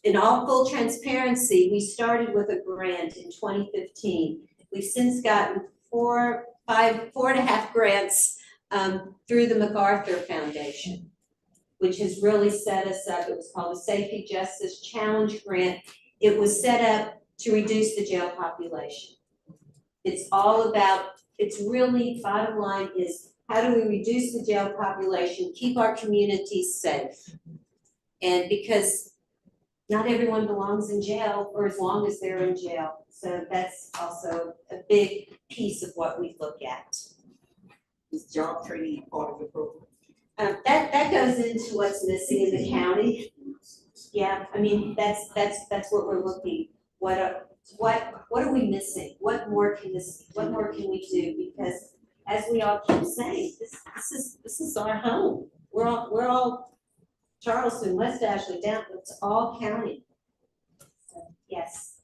In all full transparency, we started with a grant in 2015. We've since gotten 4.5 grants through the MacArthur Foundation, which has really set us up. It was called the Safety Justice Challenge Grant. It was set up to reduce the jail population. It's all about, it's really, bottom line is, how do we reduce the jail population, keep our communities safe? And because not everyone belongs in jail for as long as they're in jail. So that's also a big piece of what we look at. Is job training part of the program? That goes into what's missing in the county. Yeah, I mean, that's what we're looking, what are we missing? What more can we do? Because as we all keep saying, this is our home. We're all Charleston, West Ashley, down, it's all county. So, yes.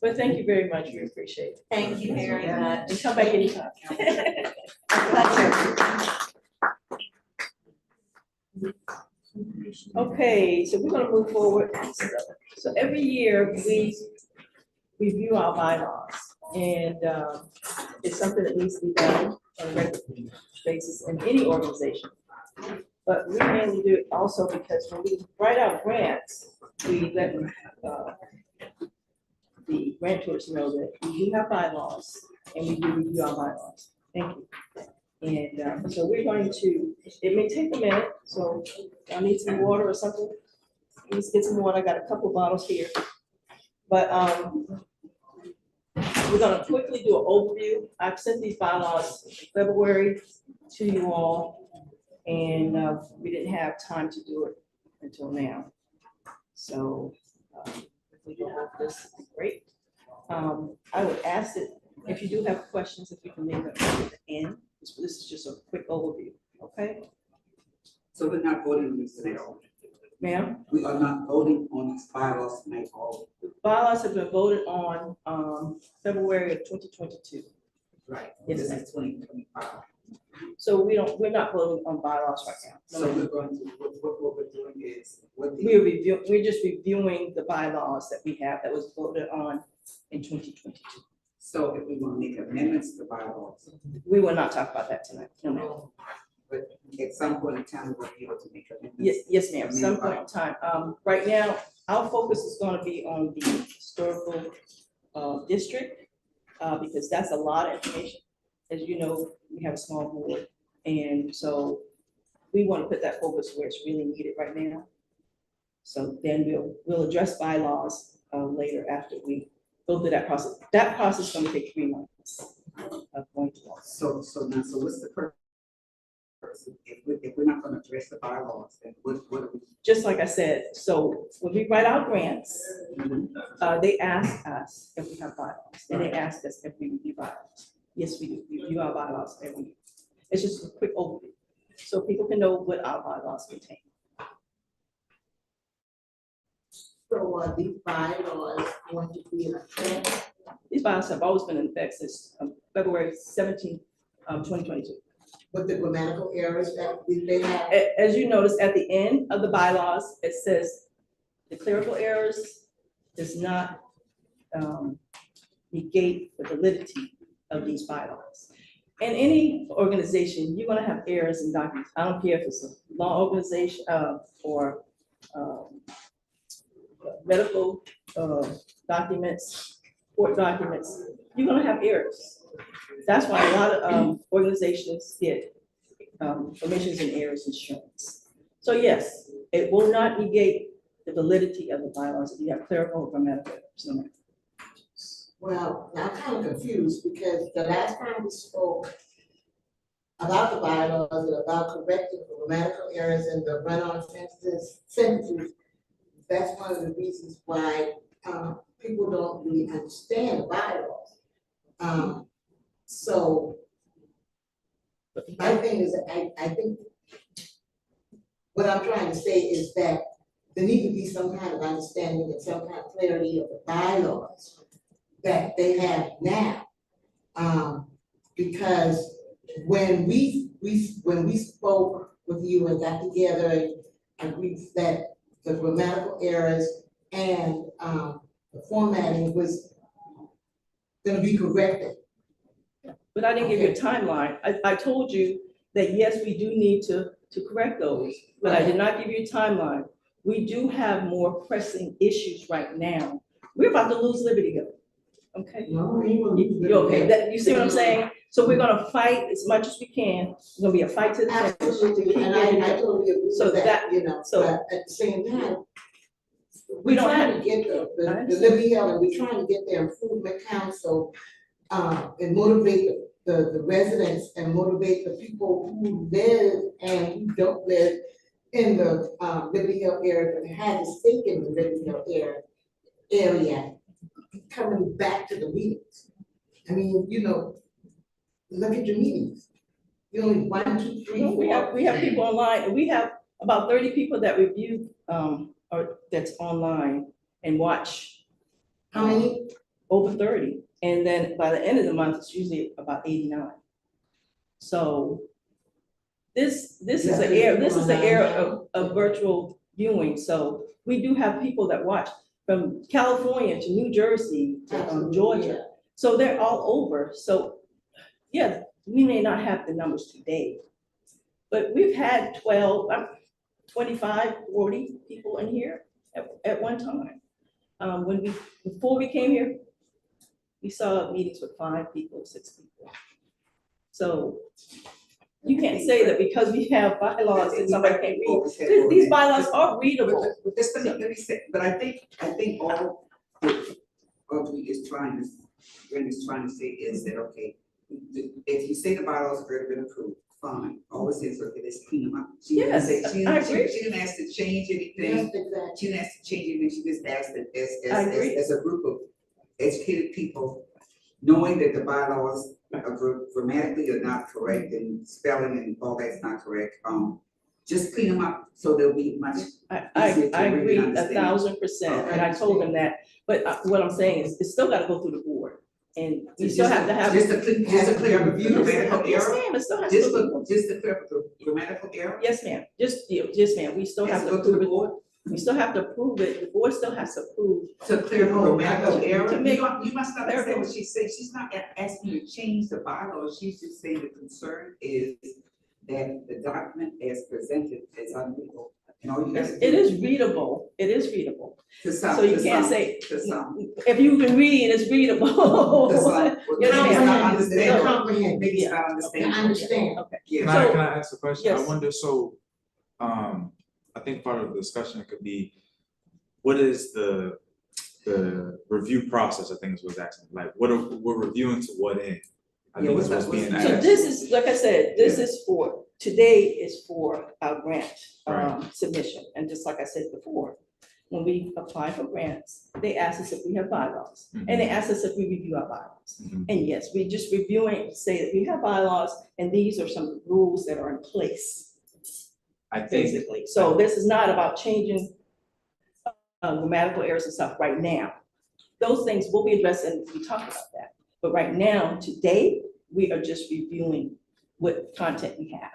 But thank you very much. We appreciate it. Thank you very much. And come back anytime. Pleasure. Okay, so we're gonna move forward. So every year we review our bylaws, and it's something that needs to be done on a regular basis in any organization. But we mainly do it also because when we write out grants, we let the grantors know that we do have bylaws and we do review our bylaws. Thank you. And so we're going to, it may take a minute, so I need some water or something. Let's get some water. I got a couple bottles here. But we're gonna quickly do an overview. I've sent these bylaws in February to you all, and we didn't have time to do it until now. So if we go over this, it'd be great. I would ask that if you do have questions, if you can leave them at the end. This is just a quick overview, okay? So we're not voting on this today, Ma'am? we are not voting on these bylaws tonight, all. Bylaws have been voted on February of 2022. Right. Yes, This ma'am. is 2025. So we're not voting on bylaws right now. So we're going to, what we're doing is, what the. We're just reviewing the bylaws that we have that was voted on in 2022. So if we want to make amendments to bylaws, We will not talk about that tonight. No, ma'am. but at some point in time, we'll be able to make amendments. Yes, ma'am, some point in time. Right now, our focus is gonna be on the historical district, because that's a lot of information. As you know, we have a small board, and so we want to put that focus where it's really needed right now. So then we'll address bylaws later after we go through that process. That process is gonna take 3 months of going through all that. So what's the purpose? If we're not gonna address the bylaws, then what are we? Just like I said, so when we write our grants, they ask us if we have bylaws, and they ask us if we review bylaws. Yes, we do, we review our bylaws every year. It's just a quick overview, so people can know what our bylaws contain. So are these bylaws going to be in effect These bylaws have always been in effect since February 17, 2022. With the grammatical errors that they have. As you notice, at the end of the bylaws, it says the clerical errors does not negate the validity of these bylaws. In any organization, you're gonna have errors in documents. I don't care if it's a law organization or medical documents, court documents, you're gonna have errors. That's why a lot of organizations get omissions and errors insurance. So yes, it will not negate the validity of the bylaws if you have clerical or grammatical errors. No matter. Well, I'm kind of confused because the last time we spoke about the bylaws and about correcting the grammatical errors and the run-on sentences, that's one of the reasons why people don't really understand the bylaws. So my thing is, I think what I'm trying to say is that there need to be some kind of understanding and some kind of clarity of the bylaws that they have now. Because when we spoke with you and got together and agreed that the grammatical errors and the formatting was gonna be corrected. But I didn't give you a timeline. I told you that yes, we do need to correct those, but I did not give you a timeline. We do have more pressing issues right now. We're about to lose Liberty Hill, okay? No, you You okay? You see what I'm saying? So we're gonna fight as much as we can. It's gonna be a fight to the finish. to Absolutely, keep and Liberty I Hill. totally agree So with that, that- you know, so- but at the same time, We we're don't trying have- to get I the understand. Liberty Hill, and we're trying to get their improvement council, and motivate the residents and motivate the people who live and who don't live in the Liberty Hill area, but have a stake in the Liberty Hill area, coming back to the meetings. I mean, you know, look at your meetings. You know, 1, 2, 3, 4. We have people online, and we have about 30 people that review, or that's online and watch. How many? Over 30, and then by the end of the month, it's usually about 89. So this is an era of virtual viewing, so we do have people that watch from California to New Jersey to Absolutely, Georgia. yeah. So they're all over, so yeah, we may not have the numbers today, but we've had 12, 25, 40 people in here at one time. Before we came here, we saw meetings with 5 people, 6 people. So you can't say that because we have bylaws that somebody can't read. These bylaws are readable. But this, let me say, but I think all we is trying to, Brenda is trying to say is that, okay, if you say the bylaws have been approved, fine, all it says, okay, let's clean them up. She didn't Yes, say- I agree. She didn't ask to change anything, Yes, exactly. she didn't ask to change anything, she just asked that I agree. as a group of educated people, knowing that the bylaws are grammatically are not correct and spelling and all that's not correct, just clean them up so they'll be much. I easier to read and agree understand. 1,000%, and I told them that, but what I'm saying is, it's still gotta go through the board, and you still have to have. Just to clear up the grammatical Yes, error, ma'am, it still has to go through the board. just to clear up the grammatical error. Yes, ma'am, yes, ma'am, we still have to Has to go to the approve it, board we still have to approve it, the board still has to approve. to clear up grammatical To error. make- You must not understand what she's saying. She's not asking you to change the bylaws. She's just saying the concern is that the document as presented is unreadable. And all you have to do It is readable, to some, so you to can't some, say, to some. if you can read, it's readable. To some. Yes, Maybe it's ma'am. not understandable. Comprehend. Maybe it's not I understandable. understand. Okay. Yeah. Can I ask a question? I yes. wonder, so, I think part of the discussion could be, what is the review process, I think is what's asking, like, we're reviewing to what end? I Yeah, think is what's what's that- being what's- So asked. this is, like I said, this is for, today is for our grant Right. submission. And just like I said before, when we apply for grants, they ask us if we have bylaws. And they ask us if we review our bylaws. Mhm. And yes, we just reviewing, say that we have bylaws and these are some rules that are in place, I think, basically. So this is not about changing grammatical errors and stuff right now. those things will be addressed and we talk about that. But right now, today, we are just reviewing what content we have.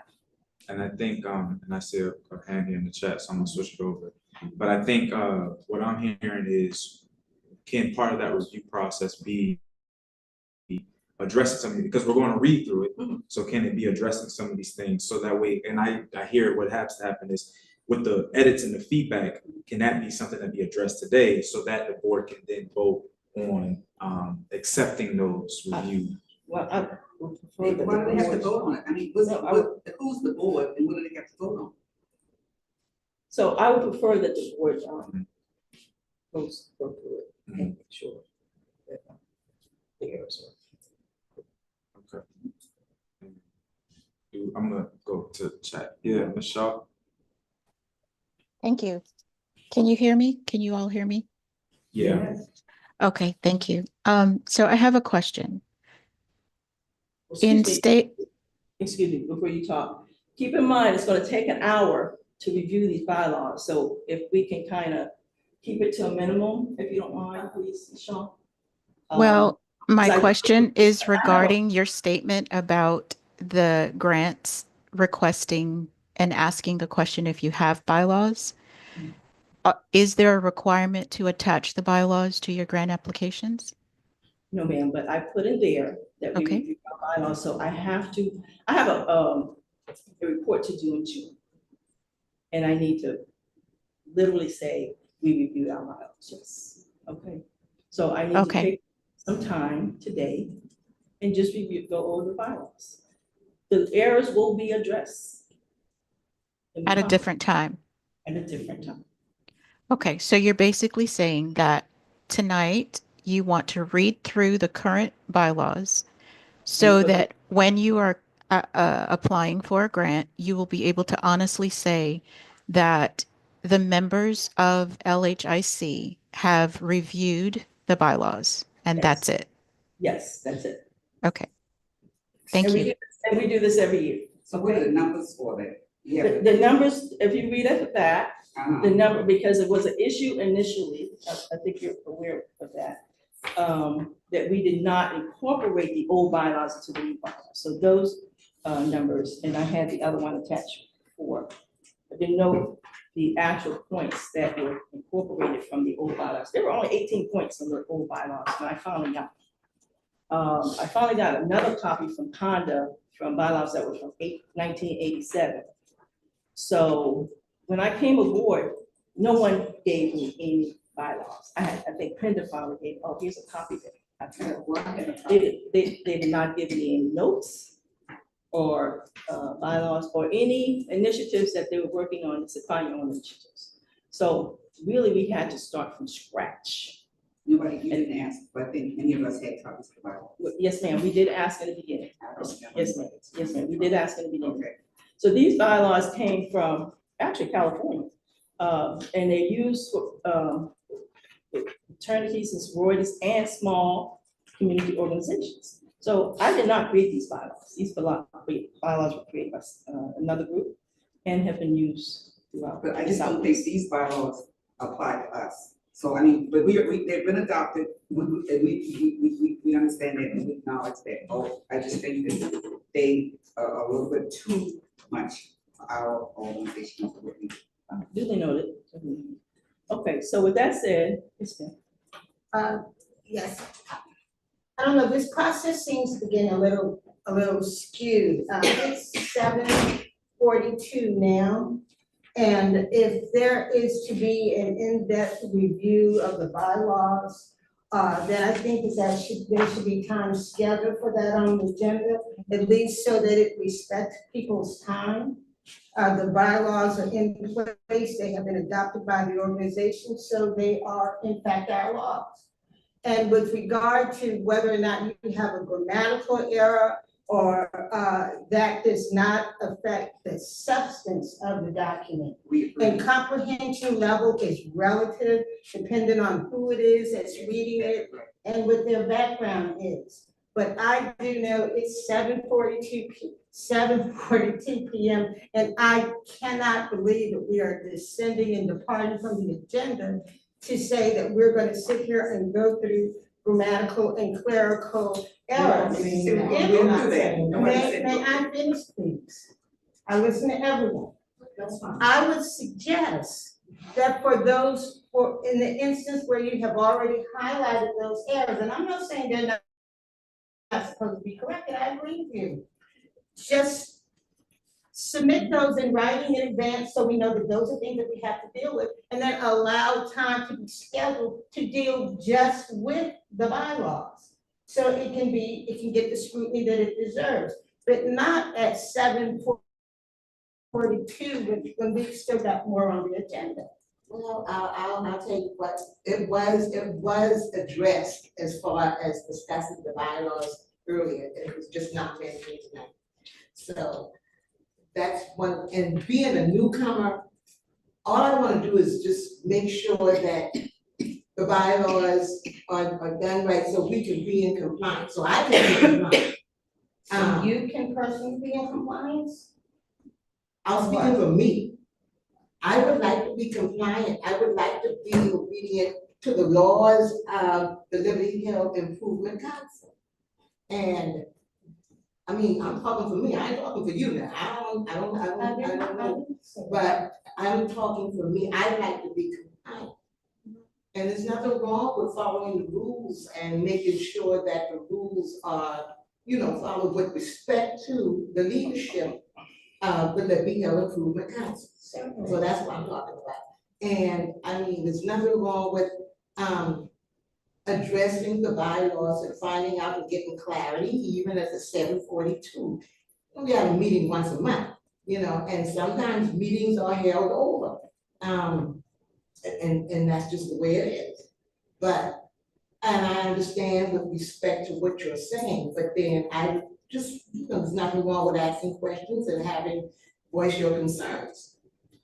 And I think, and I see a hand here in the chat, so I'm gonna switch it over. But I think, what I'm hearing is, can part of that review process be addressing something, because we're going to read through it. So can it be addressing some of these things? So that way, and I hear what has to happen is with the edits and the feedback, can that be something that be addressed today so that the board can then vote on accepting those review? Well, I would prefer that Why do they have to the board- vote on it? I mean, who's the board and what do they have to vote on? So I would prefer that the board, go through it and make sure that the errors are. Okay. I'm gonna go to chat. Yeah, Michelle. Thank you. Can you hear me? Can you all hear me? Yeah. Okay, thank you. So I have a question. Excuse me, before you talk, keep in mind, it's gonna take an hour to review these bylaws. So if we can kind of keep it to a minimum, if you don't mind, please, Sean. Well, my so I- question is regarding your statement about the grants requesting and asking the question if you have bylaws. Is there a requirement to attach the bylaws to your grant applications? No, ma'am, but I put in there that we Okay. review our bylaws, so I have a report to do in June. And I need to literally say, we reviewed our bylaws, yes, okay? So I need to Okay. take some time today and just go over the bylaws. The errors will be addressed. At a different time. At a different time. Okay, so you're basically saying that tonight you want to read through the current bylaws so that when you are applying for a grant, you will be able to honestly say that the members of LHIC have reviewed the bylaws and Yes. that's it. Yes, that's it. Okay. Thank And you. we do this every year. So what are the numbers for that? Yeah. The numbers, if you read at the back, Uh-huh. the number, because it was an issue initially, I think you're aware of that, that we did not incorporate the old bylaws into the new bylaws. So those numbers, and I had the other one attached before. I didn't know the actual points that were incorporated from the old bylaws. There were only 18 points in the old bylaws, and I finally got another copy from Conda from bylaws that were from 1987. So when I came aboard, no one gave me any bylaws. I think Pender finally gave, oh, here's a copy that they did not give me any notes or bylaws or any initiatives that they were working on, to find your own initiatives. So really, we had to start from scratch. Nobody, you didn't ask, but I think any of us had copies of the bylaws. Yes, ma'am, we did ask in the beginning. Yes, ma'am, yes, ma'am, we did ask in the beginning. Okay. So these bylaws came from actually California, and they're used for fraternities and sororities and small community organizations. So I did not create these bylaws. These bylaws were created by another group and have been used throughout. But I just don't think these bylaws apply to us. So I mean, but they've been adopted, and we understand that and we acknowledge that. Oh, I just think that they are a little bit too much for our organization. Duly noted. Okay, so with that said, it's Yes. I don't know, this process seems to be getting a little skewed. It's 7:42 now. And if there is to be an in-depth review of the bylaws, then I think there should be time scheduled for that on the agenda, at least so that it respects people's time. The bylaws are in place, they have been adopted by the organization, so they are in fact our laws. And with regard to whether or not you have a grammatical error or that does not affect the substance of the document. And comprehension level is relative, depending on who it is that's reading it and what their background is. But I do know it's 7:42 p.m. and I cannot believe that we are descending and departing from the agenda to say that we're gonna sit here and go through grammatical and clerical errors. We're not saying, nobody said. May I finish, please? I listen to everyone. That's fine. I would suggest that for those, for, in the instance where you have already highlighted those errors, and I'm not saying they're not supposed to be corrected, I agree with you. Just submit those in writing in advance, so we know that those are things that we have to deal with, and then allow time to be scheduled to deal just with the bylaws. So it can get the scrutiny that it deserves, but not at 7:42 when we've still got more on the agenda. Well, I'll tell you what, it was addressed as far as discussing the bylaws earlier, it was just not mentioned tonight. So that's one, and being a newcomer, all I wanna do is just make sure that the bylaws are done right, so we can be in compliance, so I can be compliant. So you can personally be in compliance? I'll speak for me. I would like to be compliant, I would like to be obedient to the laws of the Liberty Hill Improvement Council. And, I mean, I'm talking for me, I ain't talking for you now, I don't know. But I'm talking for me, I'd like to be compliant. And there's nothing wrong with following the rules and making sure that the rules are, followed with respect to the leadership of the Liberty Hill Improvement Council. So that's what I'm talking about. And I mean, there's nothing wrong with addressing the bylaws and finding out and getting clarity, even at the 7:42. We have a meeting once a month, and sometimes meetings are held over. And that's just the way it is. But, and I understand with respect to what you're saying, but then I just, there's nothing wrong with asking questions and having voice your concerns.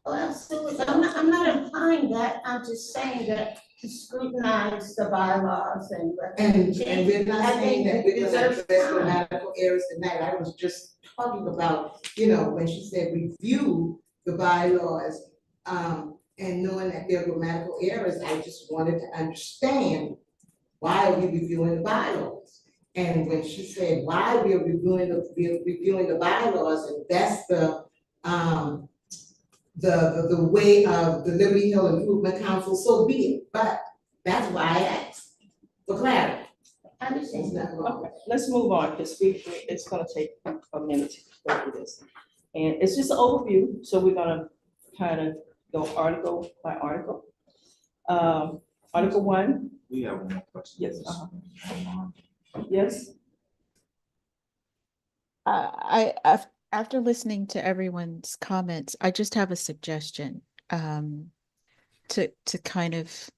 Oh, absolutely, I'm not implying that, I'm just saying that to scrutinize the bylaws and. And we're not I saying think that we're gonna deserves address time. grammatical errors tonight, I was just talking about, when she said review the bylaws, and knowing that there are grammatical errors, I just wanted to understand why are we reviewing the bylaws? And when she said why we are reviewing the bylaws, and that's the way of the Liberty Hill Improvement Council, so be it. But that's why I asked for clarity. I understand. There's nothing wrong with Okay, let's move on, because it's gonna take a minute to go through this. And it's just an overview, so we're gonna kind of go article by article. Article 1, We have one more question. yes, yes, After listening to everyone's comments, I just have a suggestion to kind of,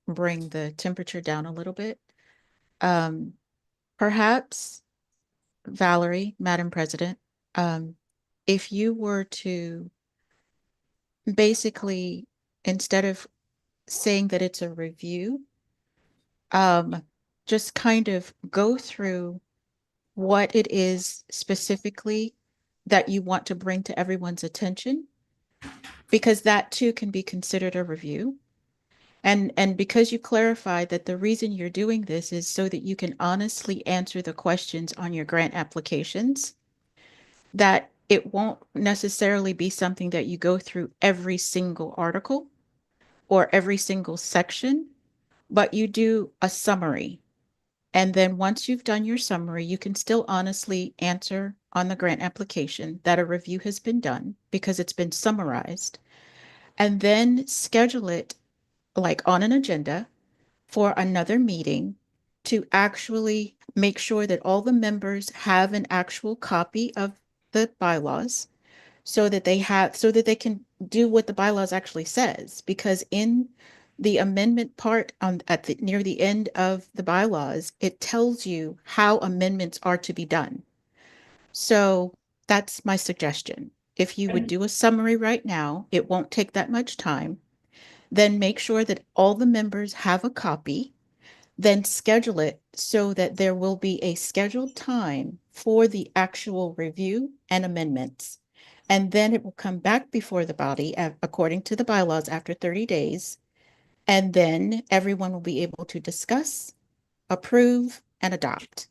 bring the temperature down a little bit. Perhaps Valerie, Madam President, if you were to basically, instead of saying that it's a review, just kind of go through what it is specifically that you want to bring to everyone's attention, because that too can be considered a review. And because you clarified that the reason you're doing this is so that you can honestly answer the questions on your grant applications, that it won't necessarily be something that you go through every single article or every single section, but you do a summary. And then once you've done your summary, you can still honestly answer on the grant application that a review has been done because it's been summarized, and then schedule it like on an agenda for another meeting to actually make sure that all the members have an actual copy of the bylaws so that they can do what the bylaws actually says. Because in the amendment part near the end of the bylaws, it tells you how amendments are to be done. So that's my suggestion. If you would do a summary right now, it won't take that much time. Then make sure that all the members have a copy, then schedule it so that there will be a scheduled time for the actual review and amendments. And then it will come back before the body according to the bylaws after 30 days. And then everyone will be able to discuss, approve, and adopt.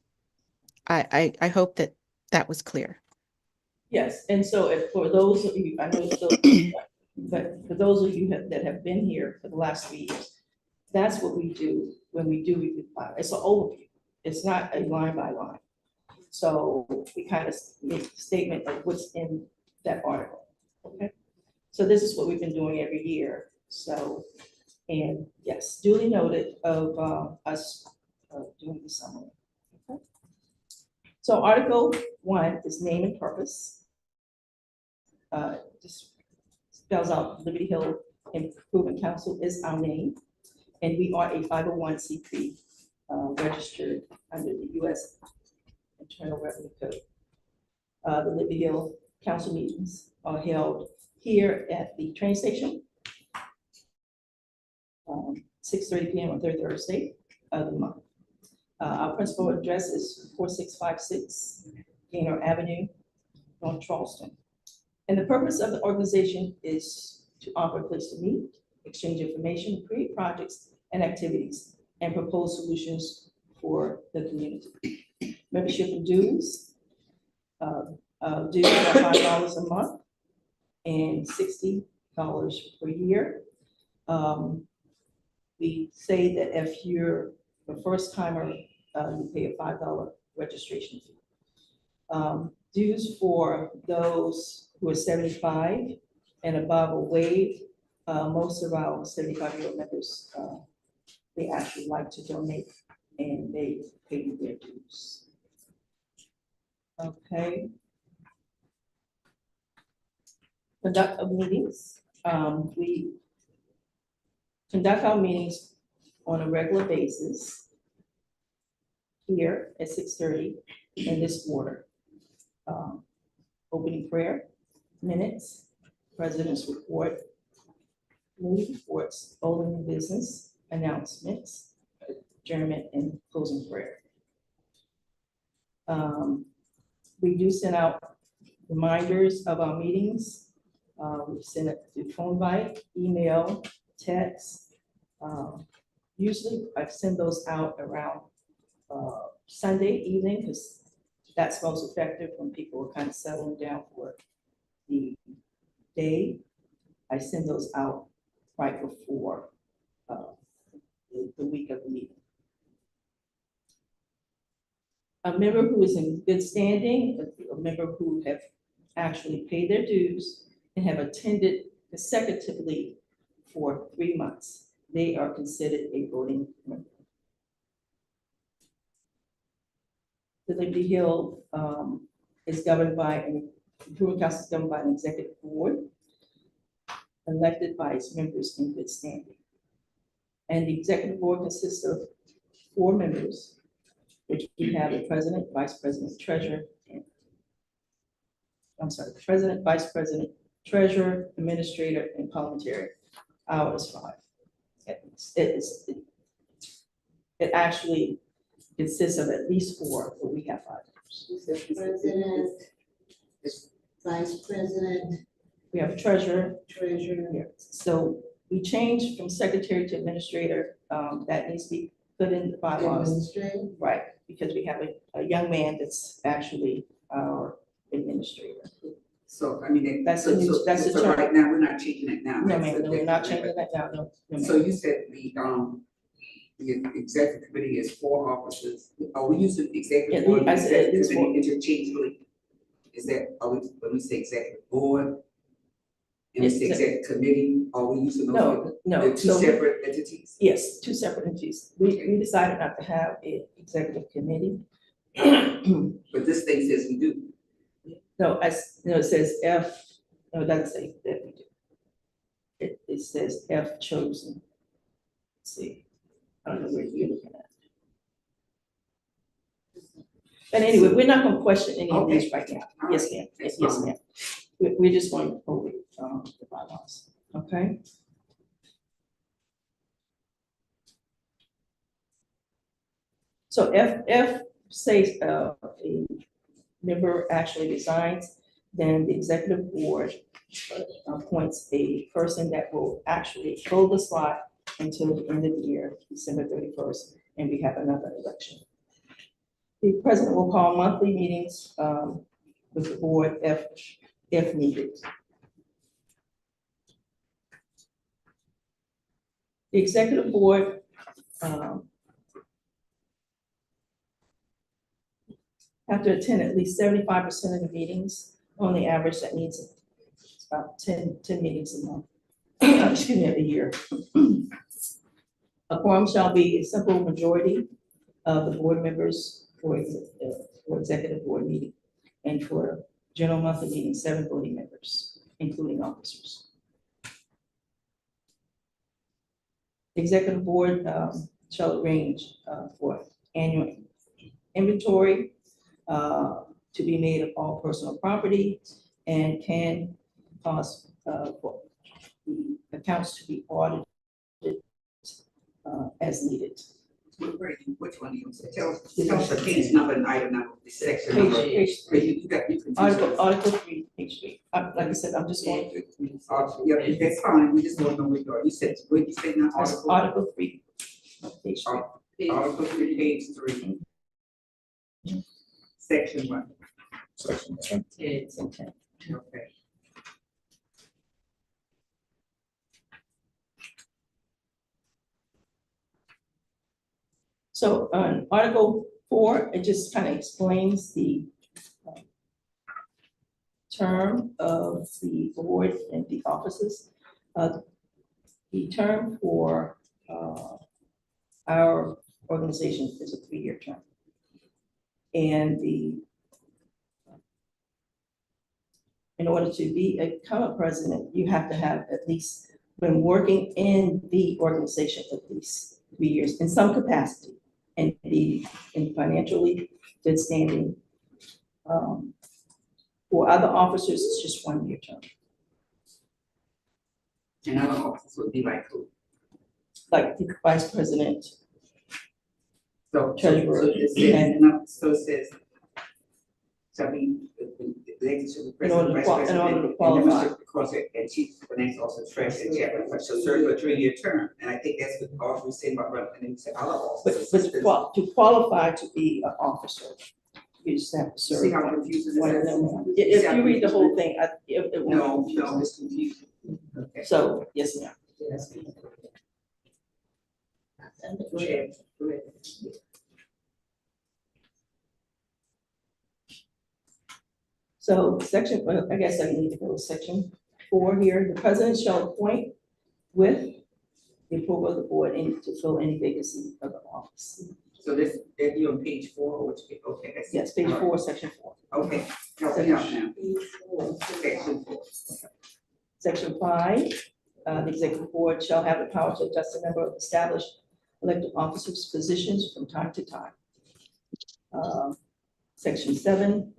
I hope that that was clear. Yes, and so if, for those of you, I know so, but for those of you that have been here for the last 3 years, that's what we do when we do review the bylaw. It's an overview. It's not a line by line. So we kind of make a statement of what's in that article, okay? So this is what we've been doing every year. So, and yes, duly noted of us doing the summary. Okay. So Article 1 is name and purpose. Just spells out Liberty Hill Improvement Council is our name, and we are a 501c3 registered under the U.S. Internal Revenue Code. The Liberty Hill Council meetings are held here at the train station, 6:30 p.m. on third Thursday of the month. Our principal address is 4656 Gaynor Avenue, North Charleston. And the purpose of the organization is to offer a place to meet, exchange information, create projects and activities, and propose solutions for the community. Membership and dues. Dues are $5 a month and $60 per year. We say that if you're a first timer, you pay a $5 registration fee. Dues for those who are 75 and above are waived. Most of our 75-year-old members, they actually like to donate and they pay their dues. Okay. Conduct of meetings. We conduct our meetings on a regular basis here at 6:30 in this order. Opening prayer, minutes, president's report, committee reports, opening business, announcements, adjournment, and closing prayer. We do send out reminders of our meetings. We send it through phone bite, email, text. Usually I send those out around Sunday evening because that's most effective when people are kind of settling down for the day. I send those out right before the week of the meeting. A member who is in good standing, a member who have actually paid their dues and have attended consecutively for 3 months, they are considered a voting member. The Liberty Hill is governed by an Improvement Council is governed by an executive board elected by its members in good standing. And the executive board consists of 4 members, which we have the president, vice president, treasurer, and president, vice president, treasurer, administrator, and parliamentary. Ours is 5. It actually consists of at least 4, but we have 5 members. President, vice president, We have a treasurer. treasurer. Yeah. So we changed from secretary to administrator. That needs to be put in the bylaws. Administrator. Right, because we have a young man that's actually our administrator. So, I mean, That's a new- that's a so term. right now, we're not changing it now. No, That's ma'am, a no, we're not different- changing that now, no. No, ma'am. So you said the executive committee is 4 officers. Are we using executive Yeah, board and I said at executive least committee 4. interchangeably? Is that, are we, when we say executive board and we say Yes, executive committee, are we using those? No, no. They're 2 So- separate entities? Yes, 2 separate entities. We decided not to have an executive committee. But this thing says we do. No, it says F, no, it doesn't say that we do. It says F chosen. Let's see, I don't know where you're looking at. But anyway, we're not gonna question any of these right now. Yes, ma'am, yes, ma'am. We're just going to hold it, the bylaws, okay? So F says, a member actually resigns, then the executive board appoints a person that will actually hold the slot until the end of the year, December 31st, and we have another election. The president will call monthly meetings with the board if needed. The executive board have to attend at least 75% of the meetings. On the average, that means it's about 10 meetings a month, excuse me, a year. A quorum shall be a simple majority of the board members for executive board meeting, and for general monthly meeting, 7 voting members, including officers. The executive board shall arrange for annual inventory to be made of all personal property, and can cause for the accounts to be audited as needed. Which one you say? Tell us the page number and item number, the section number. Page You got, you can. Article 3, page 3. Like I said, I'm just going through. Yeah, that's fine, we just want to know where you are. You said, what you say now? That's Article 3, page 3. Article 3, page 3. Section 1. Section 10. It's in 10. Okay. So on Article 4, it just kind of explains the term of the board and the offices. The term for our organization is a 3-year term. And in order to become a president, you have to have at least been working in the organization at least 3 years in some capacity, and be in financially good standing. For other officers, it's just 1-year term. And other officers would be like who? Like the vice president, So, treasurer, so it says, no, so it says, so I mean, the legislature, the in order president, to vice in order to president, qualify. and because it, and chief financial officer, treasurer, chairman, so serve for a 3-year term, and I think that's what all we say about running, and say other But officers. to qualify to be an officer, you just have to serve. See how confusing one this of is? them. If you read the whole thing, it won't. No, confuse no, you. it's confusing. Okay. So, yes, ma'am. Yes. Go ahead. Go ahead. So section, well, I guess I need to go to section 4 here. The president shall appoint with the approval of the board and to fill any vacancy of the office. So this, that you on page 4, or which, okay, that's. Yes, page 4, section 4. Okay, help me out now. Section 4. Section 5, the executive board shall have the power to adjust the number of established elected officers' positions from time to time. Section 7,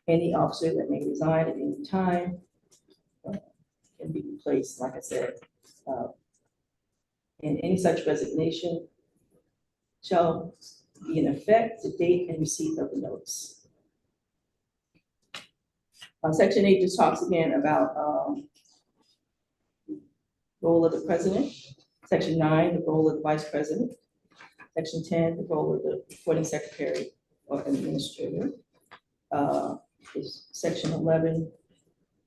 any officer that may resign at any time can be replaced, like I said. And any such resignation shall be in effect the date and receipt of the notice. Section 8 just talks again about role of the president. Section 9, the role of the vice president. Section 10, the role of the recording secretary or administrator. Section 11,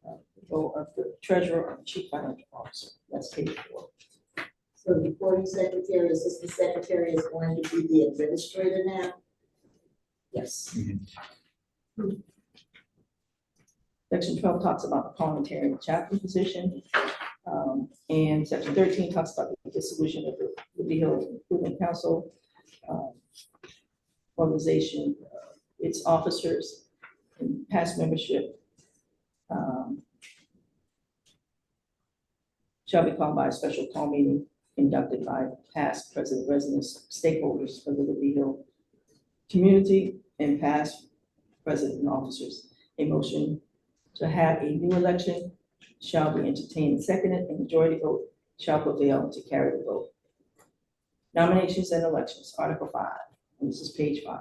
the role of the treasurer or chief financial officer. That's page 4. So the recording secretary, assistant secretary is going to be the administrator now? Yes. Mm-hmm. Section 12 talks about the parliamentarian chaplain position. And section 13 talks about the dissolution of the Liberty Hill Improvement Council organization, its officers and past membership shall be called by a special call meeting conducted by past president residents, stakeholders of the Liberty Hill community and past president and officers. A motion to have a new election shall be entertained and seconded, and majority vote shall prevail to carry the vote. Nominations and elections, Article 5, and this is page 5.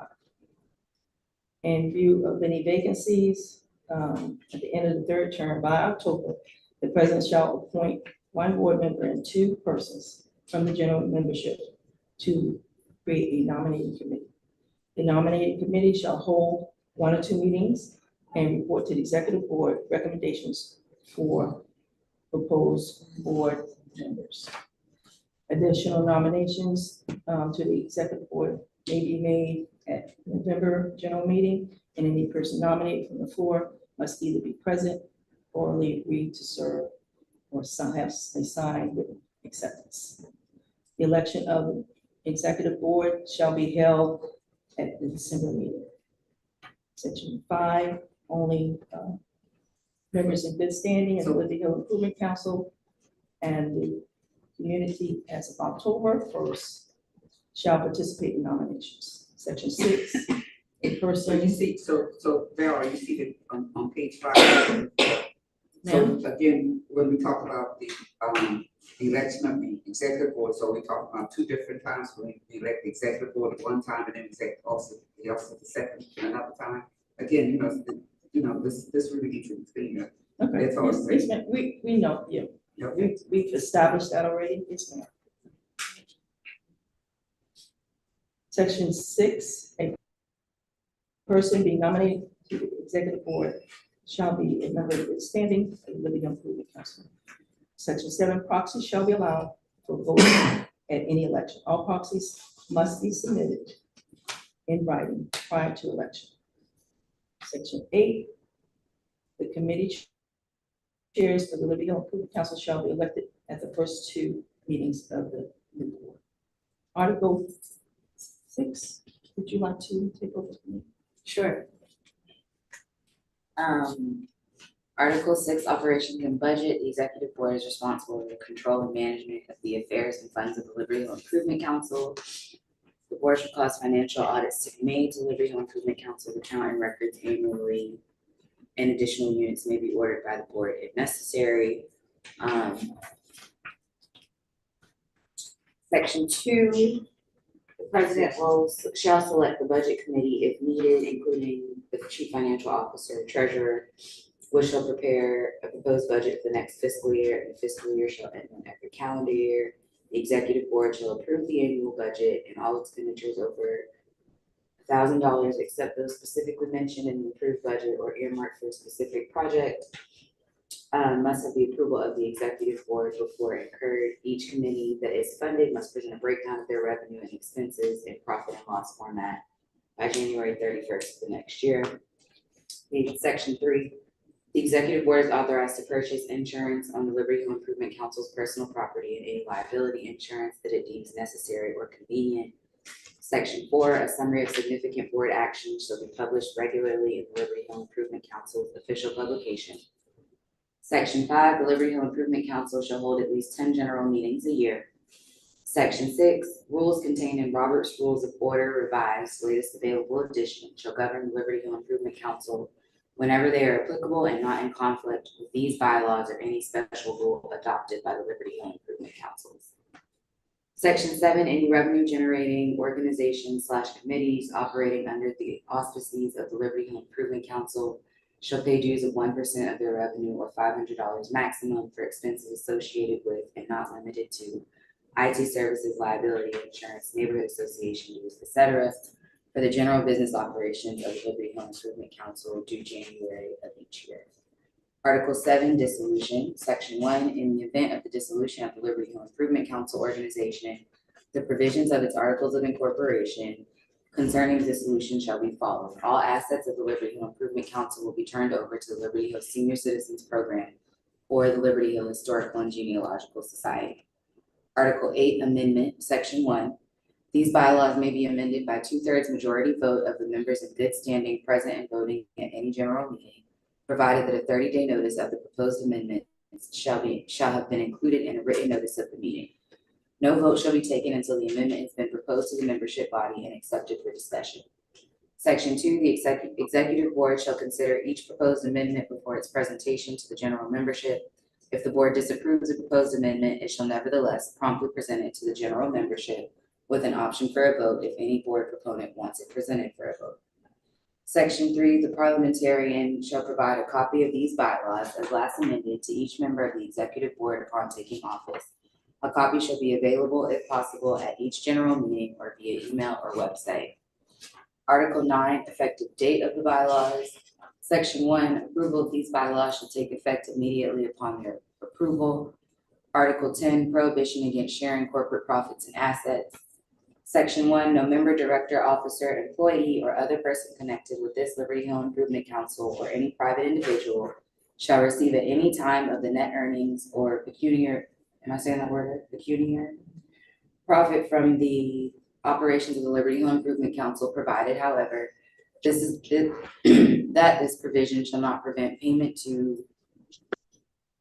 In view of any vacancies, at the end of the 3rd term by October, the president shall appoint 1 board member and 2 persons from the general membership to create a nominating committee. The nominating committee shall hold 1 or 2 meetings and report to the executive board recommendations for proposed board members. Additional nominations to the executive board may be made at November general meeting, and any person nominated from the floor must either be present or agree to serve or have a sign with acceptance. The election of the executive board shall be held at the December meeting. Section 5, only members in good standing of the Liberty Hill Improvement Council and the community as of October 1st shall participate in nominations. Section 6, a So person. you see, so Val, you see that on page 5. So again, when we talk about the election of the executive board, so we talk about 2 different times, when we elect the executive board at one time and then also the second another time. Again, this really needs to be cleaned up. Okay, That's all I'm yes, saying. we know, yeah, Okay. we've established that already, yes, ma'am. Section 6, a person being nominated to the executive board shall be a member of the standing of the Liberty Hill Improvement Council. Section 7, proxies shall be allowed for voting at any election. All proxies must be submitted in writing prior to election. Section 8, the committee chairs for the Liberty Hill Improvement Council shall be elected at the first 2 meetings of the new board. Article 6, would you like to take over from me? Sure. Article 6, operations and budget. The executive board is responsible for the control and management of the affairs and funds of the Liberty Hill Improvement Council. The board should cause financial audits to be made to Liberty Hill Improvement Council, account and records annually, and additional units may be ordered by the board if necessary. Section 2, the president shall select the budget committee if needed, including the chief financial officer, treasurer, which shall prepare a proposed budget for the next fiscal year, and the fiscal year shall end on every calendar year. The executive board shall approve the annual budget and all expenditures over $1,000 except those specifically mentioned in the approved budget or earmarked for a specific project. Must have the approval of the executive board before incurred. Each committee that is funded must present a breakdown of their revenue and expenses in profit and loss format by January 31st of the next year. Section 3, the executive board is authorized to purchase insurance on the Liberty Hill Improvement Council's personal property and any liability insurance that it deems necessary or convenient. Section 4, a summary of significant board actions shall be published regularly in the Liberty Hill Improvement Council's official publication. Section 5, the Liberty Hill Improvement Council shall hold at least 10 general meetings a year. Section 6, rules contained in Robert's Rules of Order revised, latest available edition, shall govern the Liberty Hill Improvement Council whenever they are applicable and not in conflict with these bylaws or any special rule adopted by the Liberty Hill Improvement Councils. Section 7, any revenue generating organizations / committees operating under the auspices of the Liberty Hill Improvement Council shall pay dues of 1% of their revenue or $500 maximum for expenses associated with and not limited to IT services, liability insurance, neighborhood association dues, etc., for the general business operations of the Liberty Hill Improvement Council due January of each year. Article 7, dissolution. Section 1, in the event of the dissolution of the Liberty Hill Improvement Council organization, the provisions of its articles of incorporation concerning dissolution shall be followed. All assets of the Liberty Hill Improvement Council will be turned over to the Liberty Hill Senior Citizens Program or the Liberty Hill Historical and Genealogical Society. Article 8, amendment. Section 1, these bylaws may be amended by 2/3 majority vote of the members in good standing present and voting at any general meeting, provided that a 30-day notice of the proposed amendment shall have been included in a written notice of the meeting. No vote shall be taken until the amendment has been proposed to the membership body and accepted for discussion. Section 2, the executive board shall consider each proposed amendment before its presentation to the general membership. If the board disapproves the proposed amendment, it shall nevertheless promptly present it to the general membership with an option for a vote if any board proponent wants it presented for a vote. Section 3, the parliamentarian shall provide a copy of these bylaws as last amended to each member of the executive board upon taking office. A copy shall be available if possible at each general meeting or via email or website. Article 9, effective date of the bylaws. Section 1, approval of these bylaws shall take effect immediately upon their approval. Article 10, prohibition against sharing corporate profits and assets. Section 1, no member, director, officer, employee, or other person connected with this Liberty Hill Improvement Council or any private individual shall receive at any time of the net earnings or pecuniary, am I saying that word, pecuniary? Profit from the operations of the Liberty Hill Improvement Council, provided, however, that this provision shall not prevent payment to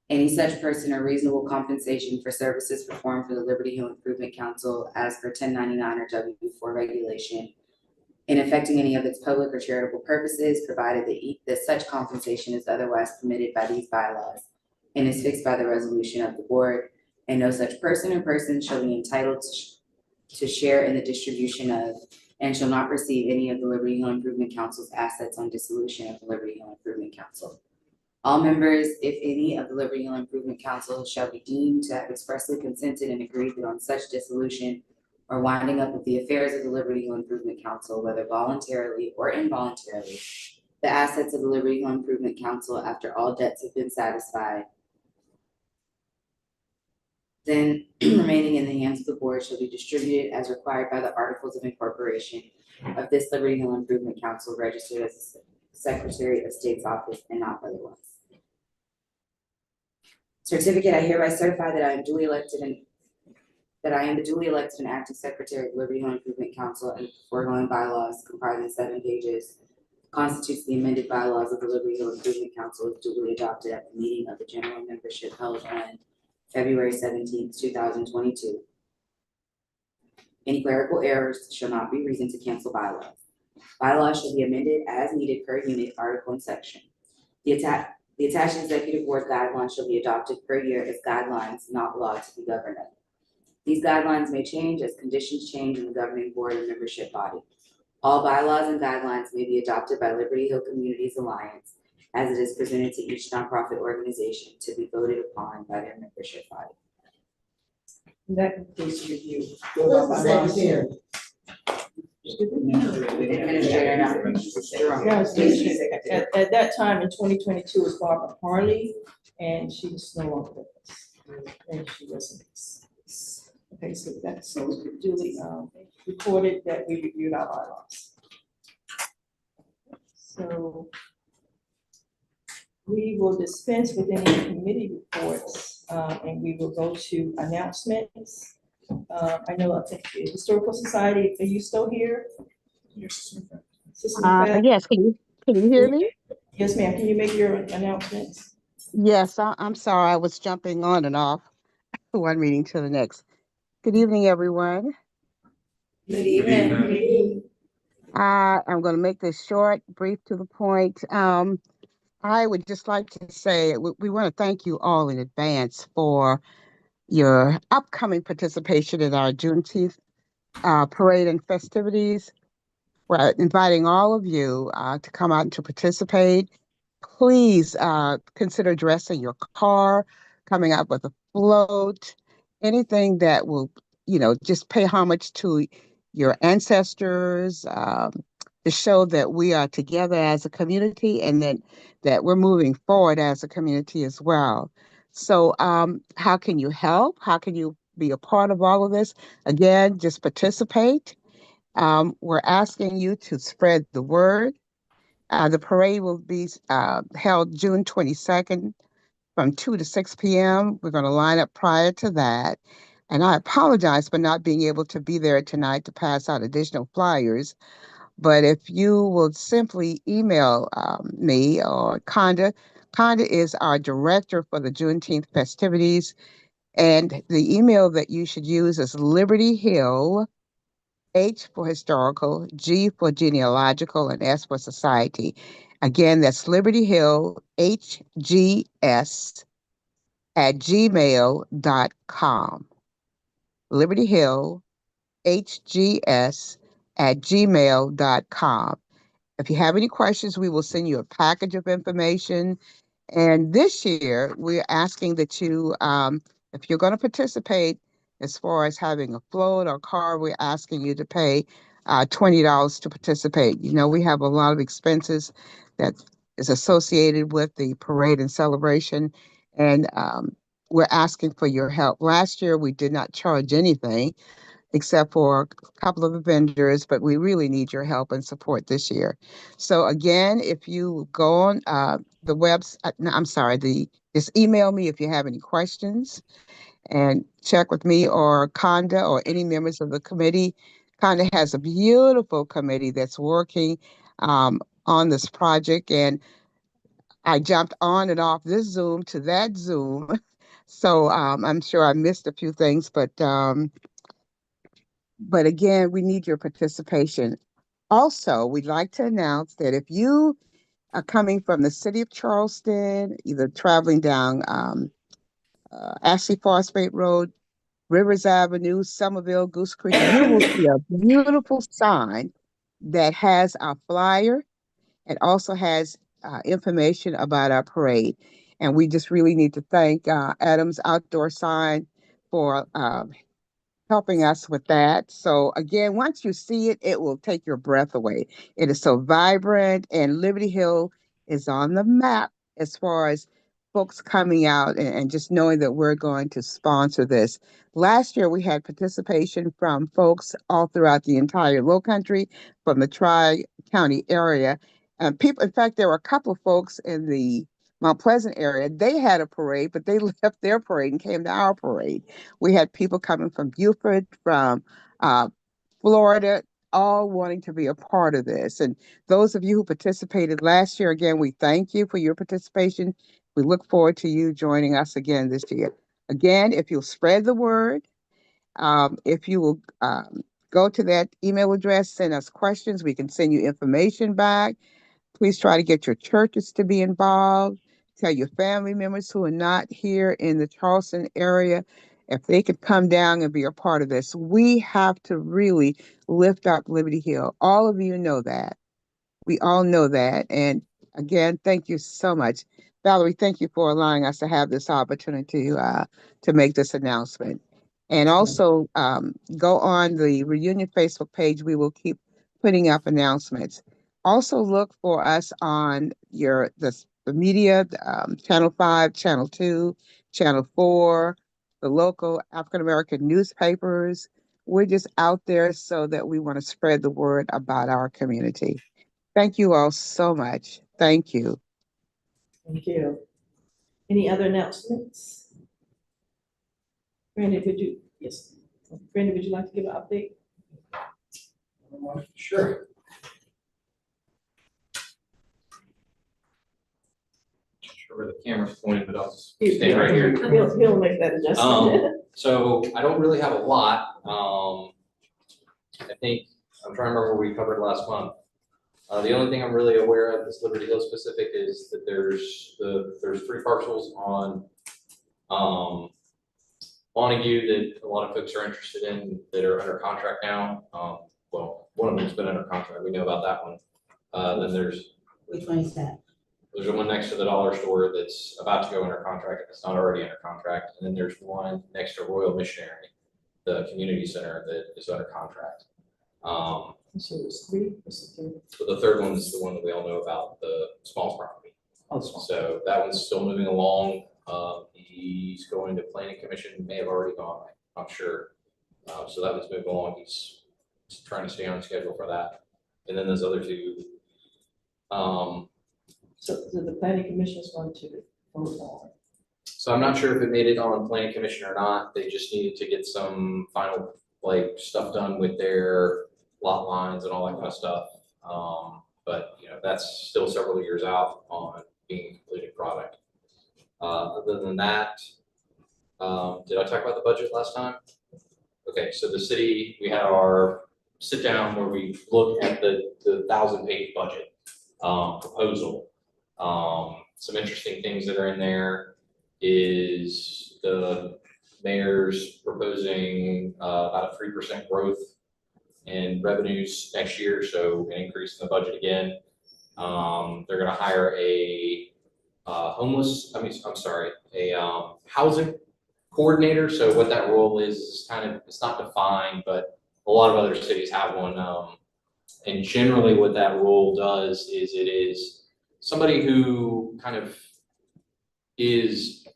any such person or reasonable compensation for services performed for the Liberty Hill Improvement Council as per 1099 or W4 regulation in affecting any of its public or charitable purposes, provided that such compensation is otherwise permitted by these bylaws and is fixed by the resolution of the board, and no such person or persons shall be entitled to share in the distribution of and shall not receive any of the Liberty Hill Improvement Council's assets on dissolution of the Liberty Hill Improvement Council. All members, if any, of the Liberty Hill Improvement Council shall be deemed to have expressly consented and agreed that on such dissolution or winding up of the affairs of the Liberty Hill Improvement Council, whether voluntarily or involuntarily, the assets of the Liberty Hill Improvement Council, after all debts have been satisfied, then remaining in the hands of the board, shall be distributed as required by the Articles of Incorporation of this Liberty Hill Improvement Council, registered as the Secretary of State's office and not otherwise. Certificate, I hereby certify that I am duly elected and that I am the duly elected and acting Secretary of Liberty Hill Improvement Council, and the foregoing bylaws comprising 7 pages constitutes the amended bylaws of the Liberty Hill Improvement Council, as duly adopted at the meeting of the general membership held on February 17th, 2022. Any clerical errors shall not be reason to cancel bylaws. Bylaws shall be amended as needed per unit, article, and section. The attached executive board guidelines shall be adopted per year as guidelines, not law, to be governed under. These guidelines may change as conditions change in the governing board and membership body. All bylaws and guidelines may be adopted by Liberty Hill Communities Alliance as it is presented to each nonprofit organization to be voted upon by their membership body. That concludes the review. Where's the secretary? Administrator now. No, at that time in 2022 was Barbara Harley, and she's no longer with us. And she wasn't. Okay, so that's duly recorded that we reviewed our bylaws. So we will dispense with any committee reports, and we will go to announcements. I know, I think the Historical Society, are you still here? Yes. Yes, can you hear me? Yes, ma'am. Can you make your announcements? Yes, I'm sorry, I was jumping on and off one meeting to the next. Good evening, everyone. Good evening. I'm going to make this short, brief, to the point. I would just like to say we want to thank you all in advance for your upcoming participation in our Juneteenth parade and festivities. We're inviting all of you to come out and to participate. Please consider dressing your car, coming out with a float, anything that will, just pay homage to your ancestors, to show that we are together as a community and that we're moving forward as a community as well. So how can you help? How can you be a part of all of this? Again, just participate. We're asking you to spread the word. The parade will be held June 22nd from 2 to 6 p.m. We're going to line up prior to that. And I apologize for not being able to be there tonight to pass out additional flyers. But if you will simply email me or Conda. Conda is our director for the Juneteenth festivities. And the email that you should use is Liberty Hill, H for historical, G for genealogical, and S for society. Again, that's Liberty Hill, HGS @gmail.com. Liberty Hill, HGS@gmail.com. If you have any questions, we will send you a package of information. And this year, we're asking that you, if you're going to participate, as far as having a float or car, we're asking you to pay $20 to participate. You know, we have a lot of expenses that is associated with the parade and celebration, and we're asking for your help. Last year, we did not charge anything except for a couple of the vendors, but we really need your help and support this year. So again, if you go on the website, no, I'm sorry, just email me if you have any questions and check with me or Conda or any members of the committee. Conda has a beautiful committee that's working on this project, and I jumped on and off this Zoom to that Zoom. So I'm sure I missed a few things, but again, we need your participation. Also, we'd like to announce that if you are coming from the city of Charleston, either traveling down Ashley Phosphate Road, Rivers Avenue, Somerville, Goose Creek, you will see a beautiful sign that has our flyer. It also has information about our parade. And we just really need to thank Adams Outdoor Sign for helping us with that. So again, once you see it, it will take your breath away. It is so vibrant, and Liberty Hill is on the map as far as folks coming out and just knowing that we're going to sponsor this. Last year, we had participation from folks all throughout the entire Low Country, from the Tri-County area. People, in fact, there were a couple of folks in the Mount Pleasant area. They had a parade, but they left their parade and came to our parade. We had people coming from Beaufort, from Florida, all wanting to be a part of this. And those of you who participated last year, again, we thank you for your participation. We look forward to you joining us again this year. Again, if you'll spread the word, if you will go to that email address, send us questions, we can send you information back. Please try to get your churches to be involved. Tell your family members who are not here in the Charleston area if they could come down and be a part of this. We have to really lift up Liberty Hill. All of you know that. We all know that. And again, thank you so much. Valerie, thank you for allowing us to have this opportunity to make this announcement. And also go on the Reunion Facebook page. We will keep putting up announcements. Also look for us on the media, Channel 5, Channel 2, Channel 4, the local African-American newspapers. We're just out there so that we want to spread the word about our community. Thank you all so much. Thank you. Thank you. Any other announcements? Brandon, yes. Brandon, would you like to give an update? Sure. Where the camera's pointing, but I'll just stay right here. He'll make that adjustment. So I don't really have a lot. I think, I'm trying to remember what we covered last month. The only thing I'm really aware of that's Liberty Hill specific is that there's 3 parcels on Montague that a lot of folks are interested in that are under contract now. Well, one of them's been under contract. We know about that one. Then there's. Which one is that? There's one next to the dollar store that's about to go under contract, if it's not already under contract. And then there's one next to Royal Missionary, the community center that is under contract. So there's 3. So the third one is the one that we all know about, the Smalls property. Oh, so that one's still moving along. He's going to planning commission, may have already gone, I'm not sure. So that one's moving along. He's trying to stay on schedule for that. And then there's other 2. So the planning commission is going to vote on. So I'm not sure if it made it on planning commission or not. They just needed to get some final stuff done with their lot lines and all that kind of stuff. But that's still several years out on being a completed product. Other than that, did I talk about the budget last time? Okay, so the city, we had our sit down where we looked at the 1,000-page budget proposal. Some interesting things that are in there is the mayor's proposing about a 3% growth in revenues next year, so an increase in the budget again. They're going to hire a housing coordinator. So what that role is kind of, it's not defined, but a lot of other cities have one. And generally what that role does is it is somebody who kind of is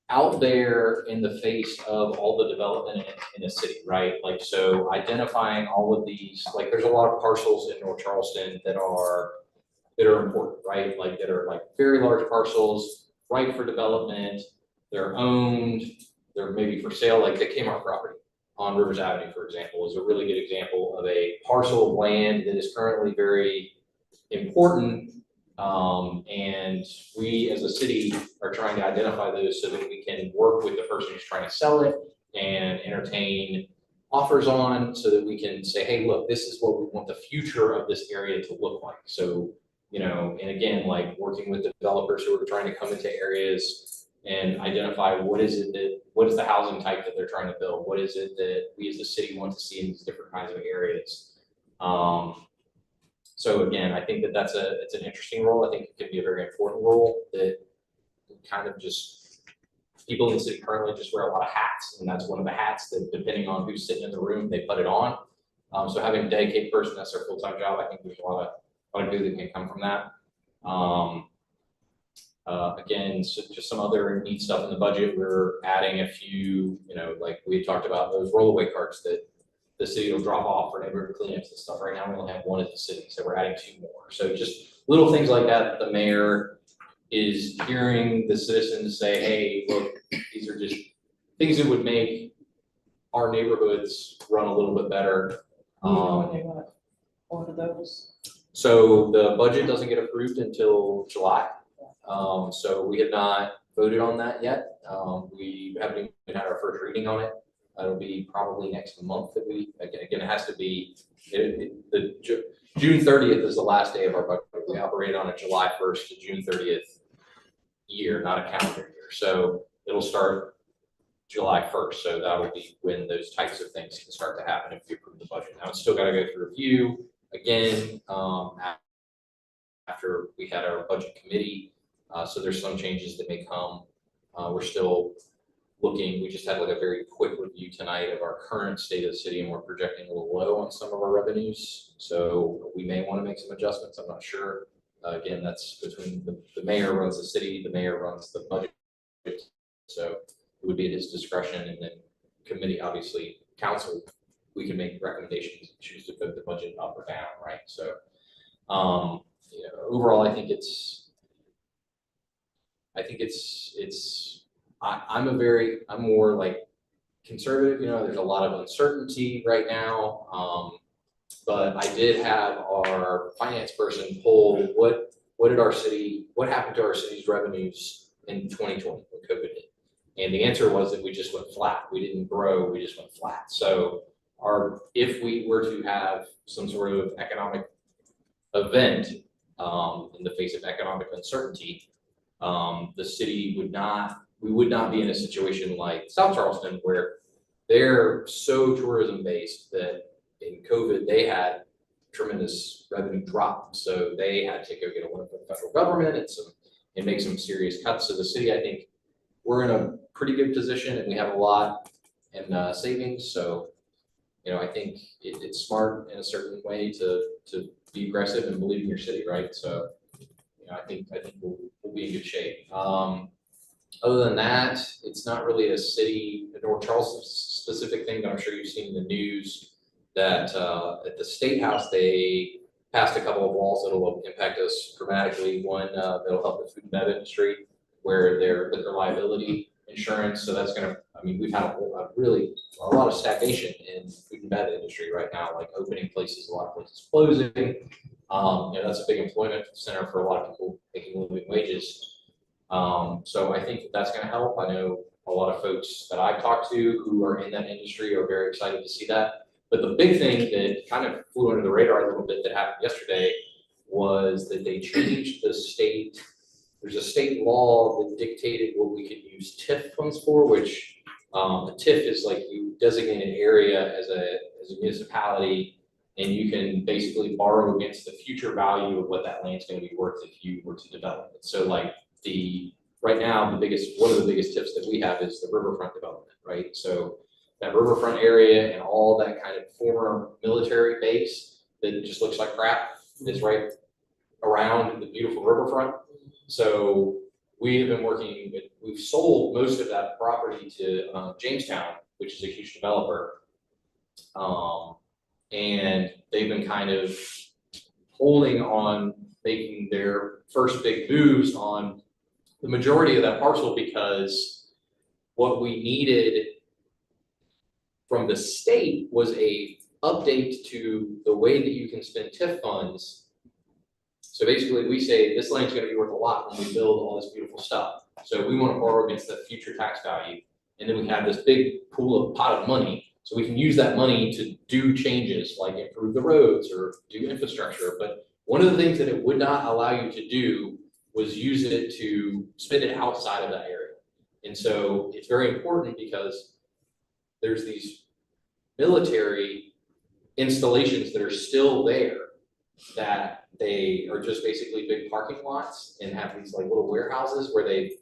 out there in the face of all the development in a city, right? Like, so identifying all of these, like there's a lot of parcels in North Charleston that are important, right? Like that are like very large parcels, ripe for development, they're owned, they're maybe for sale, like the Kmart property on Rivers Avenue, for example, is a really good example of a parcel of land that is currently very important. And we as a city are trying to identify those so that we can work with the person who's trying to sell it and entertain offers on, so that we can say, hey, look, this is what we want the future of this area to look like. So, you know, and again, like working with developers who are trying to come into areas and identify what is the housing type that they're trying to build? What is it that we as a city want to see in these different kinds of areas? So again, I think that it's an interesting role. I think it could be a very important role that kind of just, people in the city currently just wear a lot of hats, and that's one of the hats that, depending on who's sitting in the room, they put it on. So having a dedicated person, that's their full-time job, I think there's a lot of good that can come from that. Again, so just some other neat stuff in the budget. We're adding a few, you know, like we talked about those rollaway carts that the city will drop off for neighborhood cleanups and stuff. Right now, we only have one at the city, so we're adding 2 more. So just little things like that. The mayor is hearing the citizens say, hey, look, these are just things that would make our neighborhoods run a little bit better. When they want to order those. So the budget doesn't get approved until July. So we have not voted on that yet. We haven't even had our first reading on it. It'll be probably next month that we, again, it has to be, June 30th is the last day of our budget. We operate on a July 1st to June 30th year, not a calendar year. So it'll start July 1st. So that will be when those types of things can start to happen if we approve the budget. Now it's still got to go through review again, after we had our budget committee. So there's some changes that may come. We're still looking, we just had like a very quick review tonight of our current state of the city, and we're projecting a little low on some of our revenues. So we may want to make some adjustments. I'm not sure. Again, that's between the mayor runs the city, the mayor runs the budget. So it would be at his discretion, and then committee, obviously council, we can make recommendations and choose to put the budget up or down, right? So you know, overall, I'm more like conservative, you know, there's a lot of uncertainty right now. But I did have our finance person poll, what happened to our city's revenues in 2020 when COVID hit? And the answer was that we just went flat. We didn't grow, we just went flat. So if we were to have some sort of economic event in the face of economic uncertainty, we would not be in a situation like South Charleston, where they're so tourism based that in COVID they had tremendous revenue drop. So they had to go get a loan from the federal government and make some serious cuts. So the city, I think we're in a pretty good position, and we have a lot in savings. So, you know, I think it's smart in a certain way to be aggressive and believe in your city, right? So, you know, I think we'll be in good shape. Other than that, it's not really a city, a North Charleston specific thing, but I'm sure you've seen in the news that at the State House, they passed a couple of laws that'll impact us dramatically. One, that'll help the food and bev industry, where their liquor liability insurance. So that's going to, I mean, we've had a lot of stagnation in the food and bev industry right now, like opening places, a lot of places closing. You know, that's a big employment center for a lot of people making living wages. So I think that's going to help. I know a lot of folks that I've talked to who are in that industry are very excited to see that. But the big thing that kind of flew under the radar a little bit that happened yesterday was that they changed the state. There's a state law that dictated what we could use TIF funds for, which a TIF is like you designate an area as a municipality, and you can basically borrow against the future value of what that land's going to be worth if you were to develop it. So like the right now, one of the biggest tips that we have is the riverfront development, right? So that riverfront area and all that kind of former military base that just looks like crap is right around the beautiful riverfront. So we have been we've sold most of that property to Jamestown, which is a huge developer. And they've been kind of holding on making their first big moves on the majority of that parcel, because what we needed from the state was a update to the way that you can spend TIF funds. So basically we say this land's gonna be worth a lot when we build all this beautiful stuff. So we want to borrow against the future tax value. And then we have this big pot of money. So we can use that money to do changes like improve the roads or do infrastructure. But one of the things that it would not allow you to do was use it to spend it outside of that area. And so it's very important because there's these military installations that are still there, that they are just basically big parking lots and have these like little warehouses where they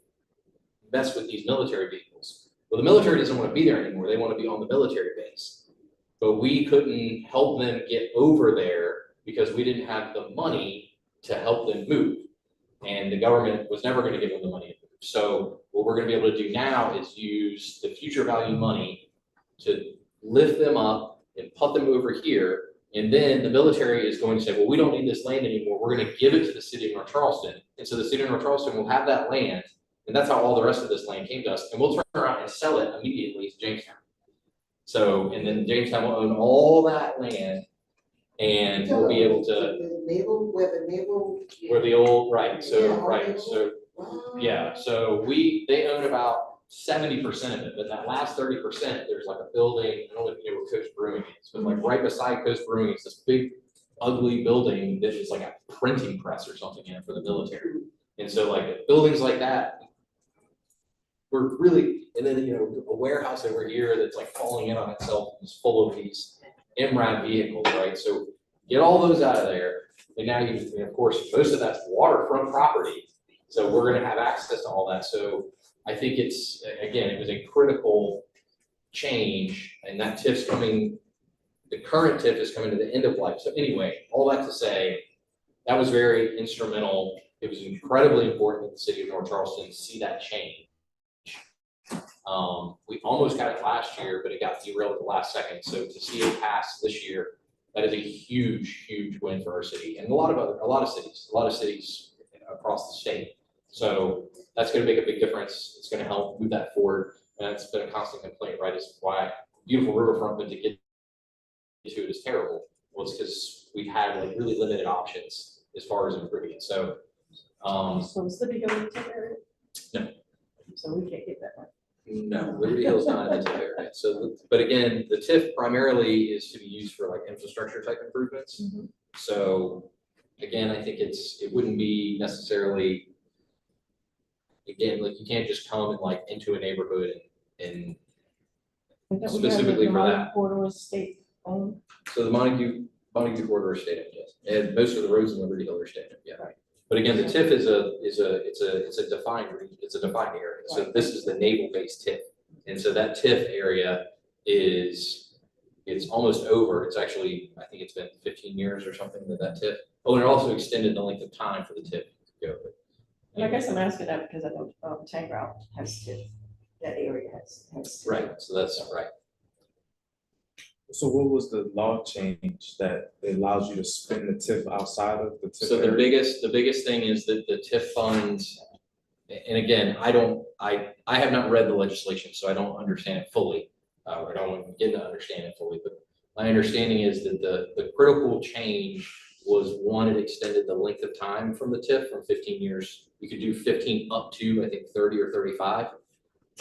mess with these military vehicles. Well, the military doesn't want to be there anymore. They want to be on the military base. But we couldn't help them get over there because we didn't have the money to help them move. And the government was never going to give them the money to move. So what we're going to be able to do now is use the future value money to lift them up and put them over here. And then the military is going to say, well, we don't need this land anymore. We're going to give it to the city of North Charleston. And so the city of North Charleston will have that land. And that's how all the rest of this land came to us. And we'll turn around and sell it immediately to Jamestown. So, and then Jamestown will own all that land and we'll be able to. Where the old, right, so, right, so, yeah, so they own about 70% of it, but that last 30%, there's like a building, I don't know if you know where Coast Brewing is, but like right beside Coast Brewing is this big ugly building that is like a printing press or something in it for the military. And so like buildings like that, we're really, and then, you know, a warehouse over here that's like falling in on itself is full of these MRAD vehicles, right? So get all those out of there. And now you, and of course, most of that's waterfront property. So we're going to have access to all that. So I think it's, again, it was a critical change, and that TIF's coming, the current TIF is coming to the end of life. So anyway, all that to say, that was very instrumental. It was incredibly important that the city of North Charleston see that change. We almost got it last year, but it got derailed at the last second. So to see it pass this year, that is a huge, huge win for our city and a lot of cities across the state. So that's going to make a big difference. It's going to help move that forward. And it's been a constant complaint, right? Is why beautiful riverfront, but to get to it is terrible. Well, it's because we've had like really limited options as far as improving it. So, So is Liberty Hill in the TIF area? No. So we can't get that one. No, Liberty Hill's not in the TIF area. So, but again, the TIF primarily is to be used for like infrastructure type improvements. Mhm. So again, I think it wouldn't be necessarily, again, like you can't just come and like into a neighborhood and specifically for that. Corridor state owned. So the Montague corridor is state owned, yes, and most of the roads in Liberty Hill are state owned, yeah. Right. But again, the TIF is a defined region, it's a defined area. So this is the naval based TIF, and so that TIF area it's almost over. It's actually, I think it's been 15 years or something that TIF. Oh, and it also extended the length of time for the TIF to go. And I guess I'm asking that because I know Tank Route has TIF. That area has. Right. So that's right. So what was the law change that allows you to spend the TIF outside of the TIF? So the biggest thing is that the TIF funds, and again, I have not read the legislation, so I don't understand it fully. Or I don't begin to understand it fully, but my understanding is that the critical change was one, it extended the length of time from the TIF from 15 years. You could do 15 up to, I think, 30 or 35.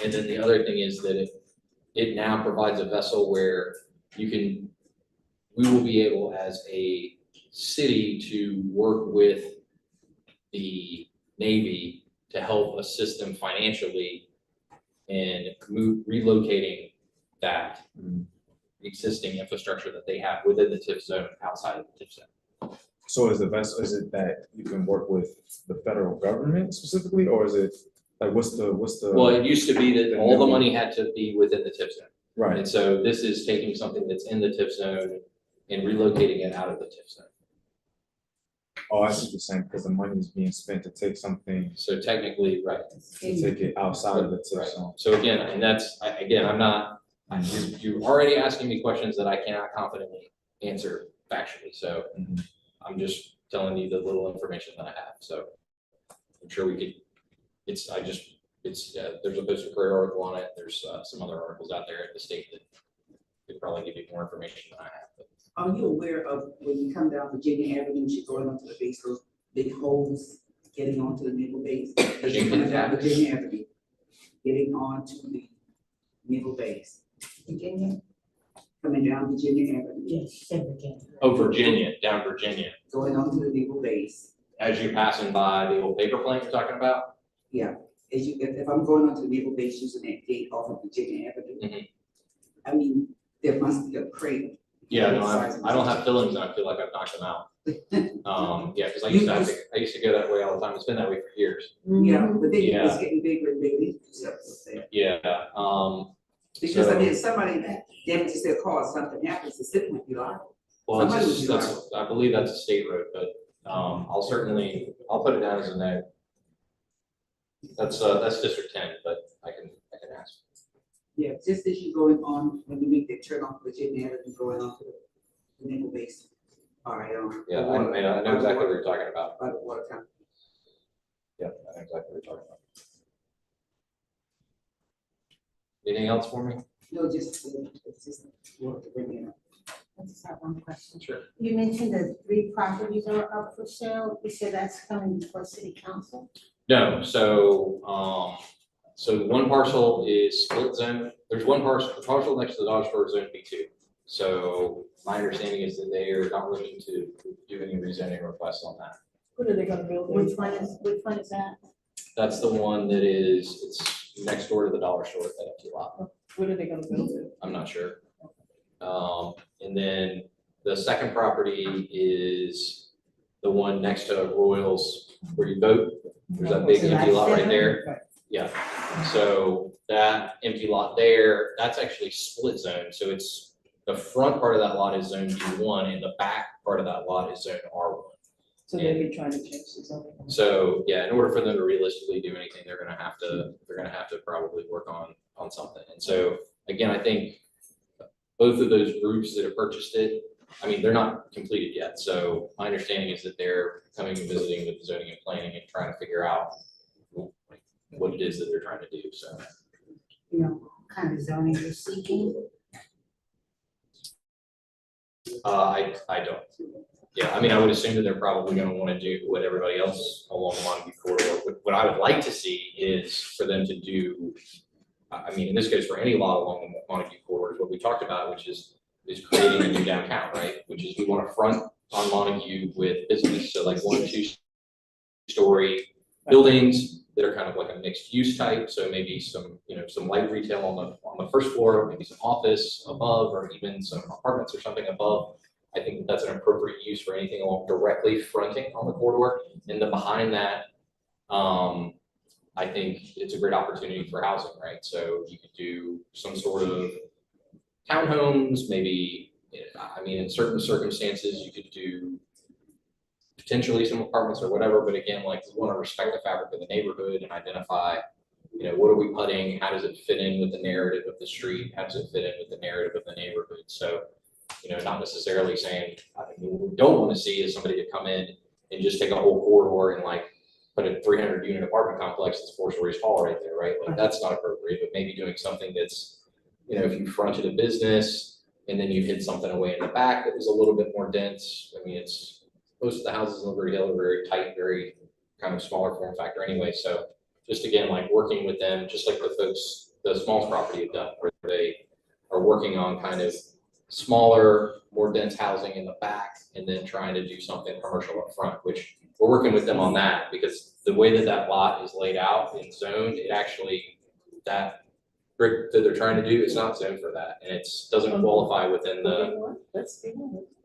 And then the other thing is that it now provides a vessel where we will be able as a city to work with the Navy to help assist them financially in relocating that existing infrastructure that they have within the TIF zone, outside of the TIF zone. So is it that you can work with the federal government specifically, or is it Like, what's the? Well, it used to be that the all the minimum? money had to be within the TIF zone. Right. And so this is taking something that's in the TIF zone and relocating it out of the TIF zone. Oh, I see what you're saying, because the money is being spent to take something, So technically, right. to take it outside of the TIF Right. zone. So again, and that's, again, you're already asking me questions that I cannot confidently answer factually, so I'm just telling you the little information that I have, so I'm sure we could, there's a Poster Career article on it, there's some other articles out there at the state that could probably give you more information than I have. But Are you aware of when you come down Virginia Avenue, you're going onto the base, those big holes getting onto the naval base? As you're coming down Virginia Avenue, getting onto the naval base. Virginia? Coming down Virginia Avenue. Yes, Virginia. Oh, Virginia, down Virginia, Going onto the naval base. as you're passing by the old paper plane you're talking about? Yeah, if I'm going onto the naval base using that gate off of Virginia Avenue. I mean, there must be a crate. Yeah, no, I don't have feelings, and I feel like I've knocked them out. Yeah, because I used to go that way all the time, it's been that way for years. Yeah, but then Yeah. it's getting bigger and bigger. Yeah, Because I so- mean, somebody damages their car, something happens, the city might be liable. well, Somebody would be liable. I believe that's a state road, but, I'll put it down as a note. That's District 10, but I can ask. Yeah, just as you're going on, when you make the turn off Virginia Avenue, going on to the naval base. All right, Yeah, I know exactly what you're talking about. By the water tower. Yeah, I know exactly what you're talking about. Anything else for me? No, just, it's just worth bringing up. I just have one question. Sure. You mentioned the 3 properties are up for sale. You said that's coming before city council? No, so one parcel is split zone. There's one parcel, the parcel next to the Dodgeburg Zone B2. So my understanding is that they are not looking to do any rezoning requests on that. What are they gonna build? there? Which one is that? That's the one that it's next door to the dollar store, that empty lot. What are they gonna build there? I'm not sure. And then the second property is the one next to Royals where you vote. There's that big empty lot right there. Yeah, so that empty lot there, that's actually split zone. So it's, the front part of that lot is zone B1 and the back part of that lot is zone R1. So they'll be trying to change the zoning. So, yeah, in order for them to realistically do anything, they're gonna have to probably work on something. And so, again, I think both of those groups that have purchased it, I mean, they're not completed yet. So my understanding is that they're coming and visiting with the zoning and planning and trying to figure out what it is that they're trying to do, so. You know, what kind of zoning you're seeking? I don't. Yeah, I mean, I would assume that they're probably gonna wanna do what everybody else along the Montague corridor. What I would like to see is for them to do, I mean, and this goes for any lot along the Montague corridor, is what we talked about, which is creating a new downtown, right? Which is we want to front on Montague with business, so like 1, 2-story buildings that are kind of like a mixed use type, so maybe some light retail on the first floor, maybe some office above, or even some apartments or something above. I think that's an appropriate use for anything along directly fronting on the corridor. And then behind that, I think it's a great opportunity for housing, right? So you could do some sort of townhomes, maybe, I mean, in certain circumstances, you could do potentially some apartments or whatever, but again, like, we want to respect the fabric of the neighborhood and identify, what are we putting, how does it fit in with the narrative of the street, how does it fit in with the narrative of the neighborhood? So, not necessarily saying, I think what we don't want to see is somebody to come in and just take a whole corridor and like put a 300 unit apartment complex that's 4 stories tall right there, right? Like, that's not appropriate, but maybe doing something that's, if you fronted a business and then you hid something away in the back that was a little bit more dense. I mean, most of the houses in Liberty Hill are very tight, very kind of smaller form factor anyway. So just again, like working with them, just like the Smalls property have done, where they are working on kind of smaller, more dense housing in the back and then trying to do something commercial up front, which we're working with them on that because the way that lot is laid out and zoned, it actually, that brick that they're trying to do is not zoned for that, and it doesn't qualify within the. Let's see.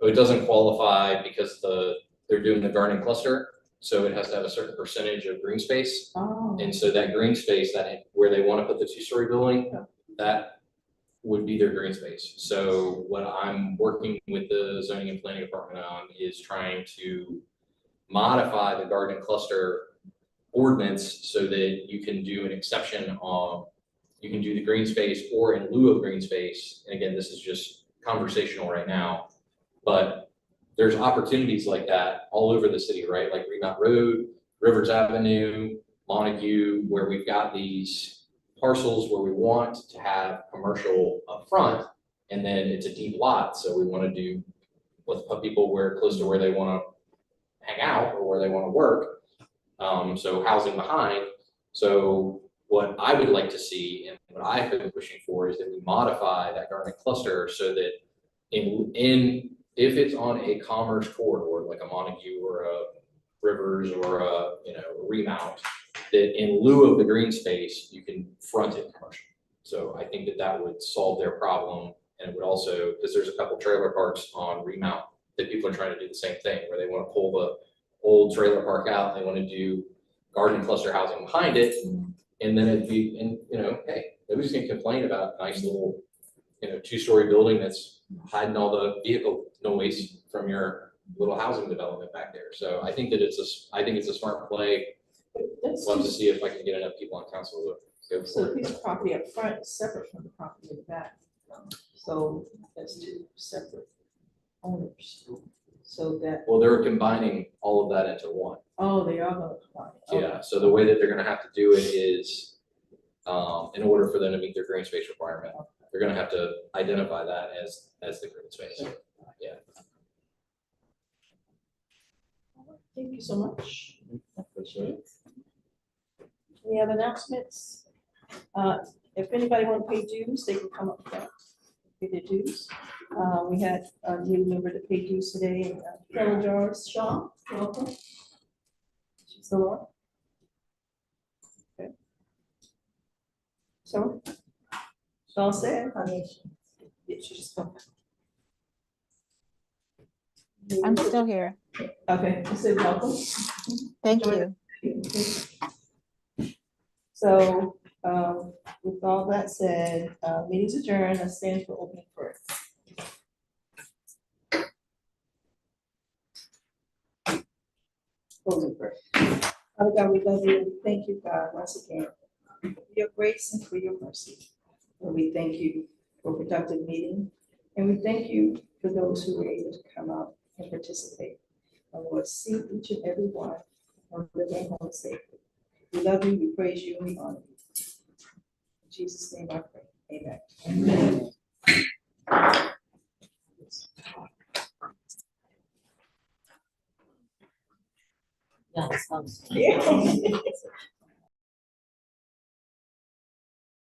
It doesn't qualify because they're doing the garden cluster, So it has to have a certain percentage of green space. Oh. And so that green space, that where they want to put the two-story building, that would be their green space. So what I'm working with the zoning and planning department on is trying to modify the garden cluster ordinance so that you can do an exception on, you can do the green space or in lieu of green space. And again, this is just conversational right now, but there's opportunities like that all over the city, right? Like Remount Road, Rivers Avenue, Montague, where we've got these parcels where we want to have commercial up front, and then it's a deep lot, so we want to do, let's put people where, close to where they want to hang out or where they want to work. So housing behind. So what I would like to see and what I've been pushing for is that we modify that garden cluster so that if it's on a commerce corridor, like a Montague or a Rivers or a, Remount, that in lieu of the green space, you can front it commercial. So I think that would solve their problem, and it would also, because there's a couple trailer parks on Remount that people are trying to do the same thing, where they want to pull the old trailer park out, they want to do garden cluster housing behind it, and then it'd be, and hey, nobody's gonna complain about a nice little, two-story building that's hiding all the vehicle noise from your little housing development back there. So I think that it's a smart play. Love to see if I can get enough people on council to go So for the it. piece of property up front is separate from the property in the back. So that's two separate owners. So that, Well, they're combining all of that into one. oh, they are gonna combine. Okay. Yeah, so the way that they're gonna have to do it is, in order for them to meet their green space requirement, they're gonna have to identify that as the green space. Yeah. Thank you so much. I appreciate it. Any other announcements? If anybody want to pay dues, they can come up front, pay their dues. We had a new member to pay dues today, Carol Jarvis Shaw, welcome. She's the one. Okay. So, Shaw said, yeah, she just come. I'm still here. Okay, I said welcome. Thank Join you. So, with all that said, meeting's adjourned, I stand for opening first. Closing first. Father God, we love you, thank you, God, once again, for your grace and for your mercy. And we thank you for a productive meeting, and we thank you for those who were able to come out and participate. And Lord, see each and every one and bring them home safely. We love you, we praise you, and we honor you. In Jesus' name I pray, amen. Yes, Yeah.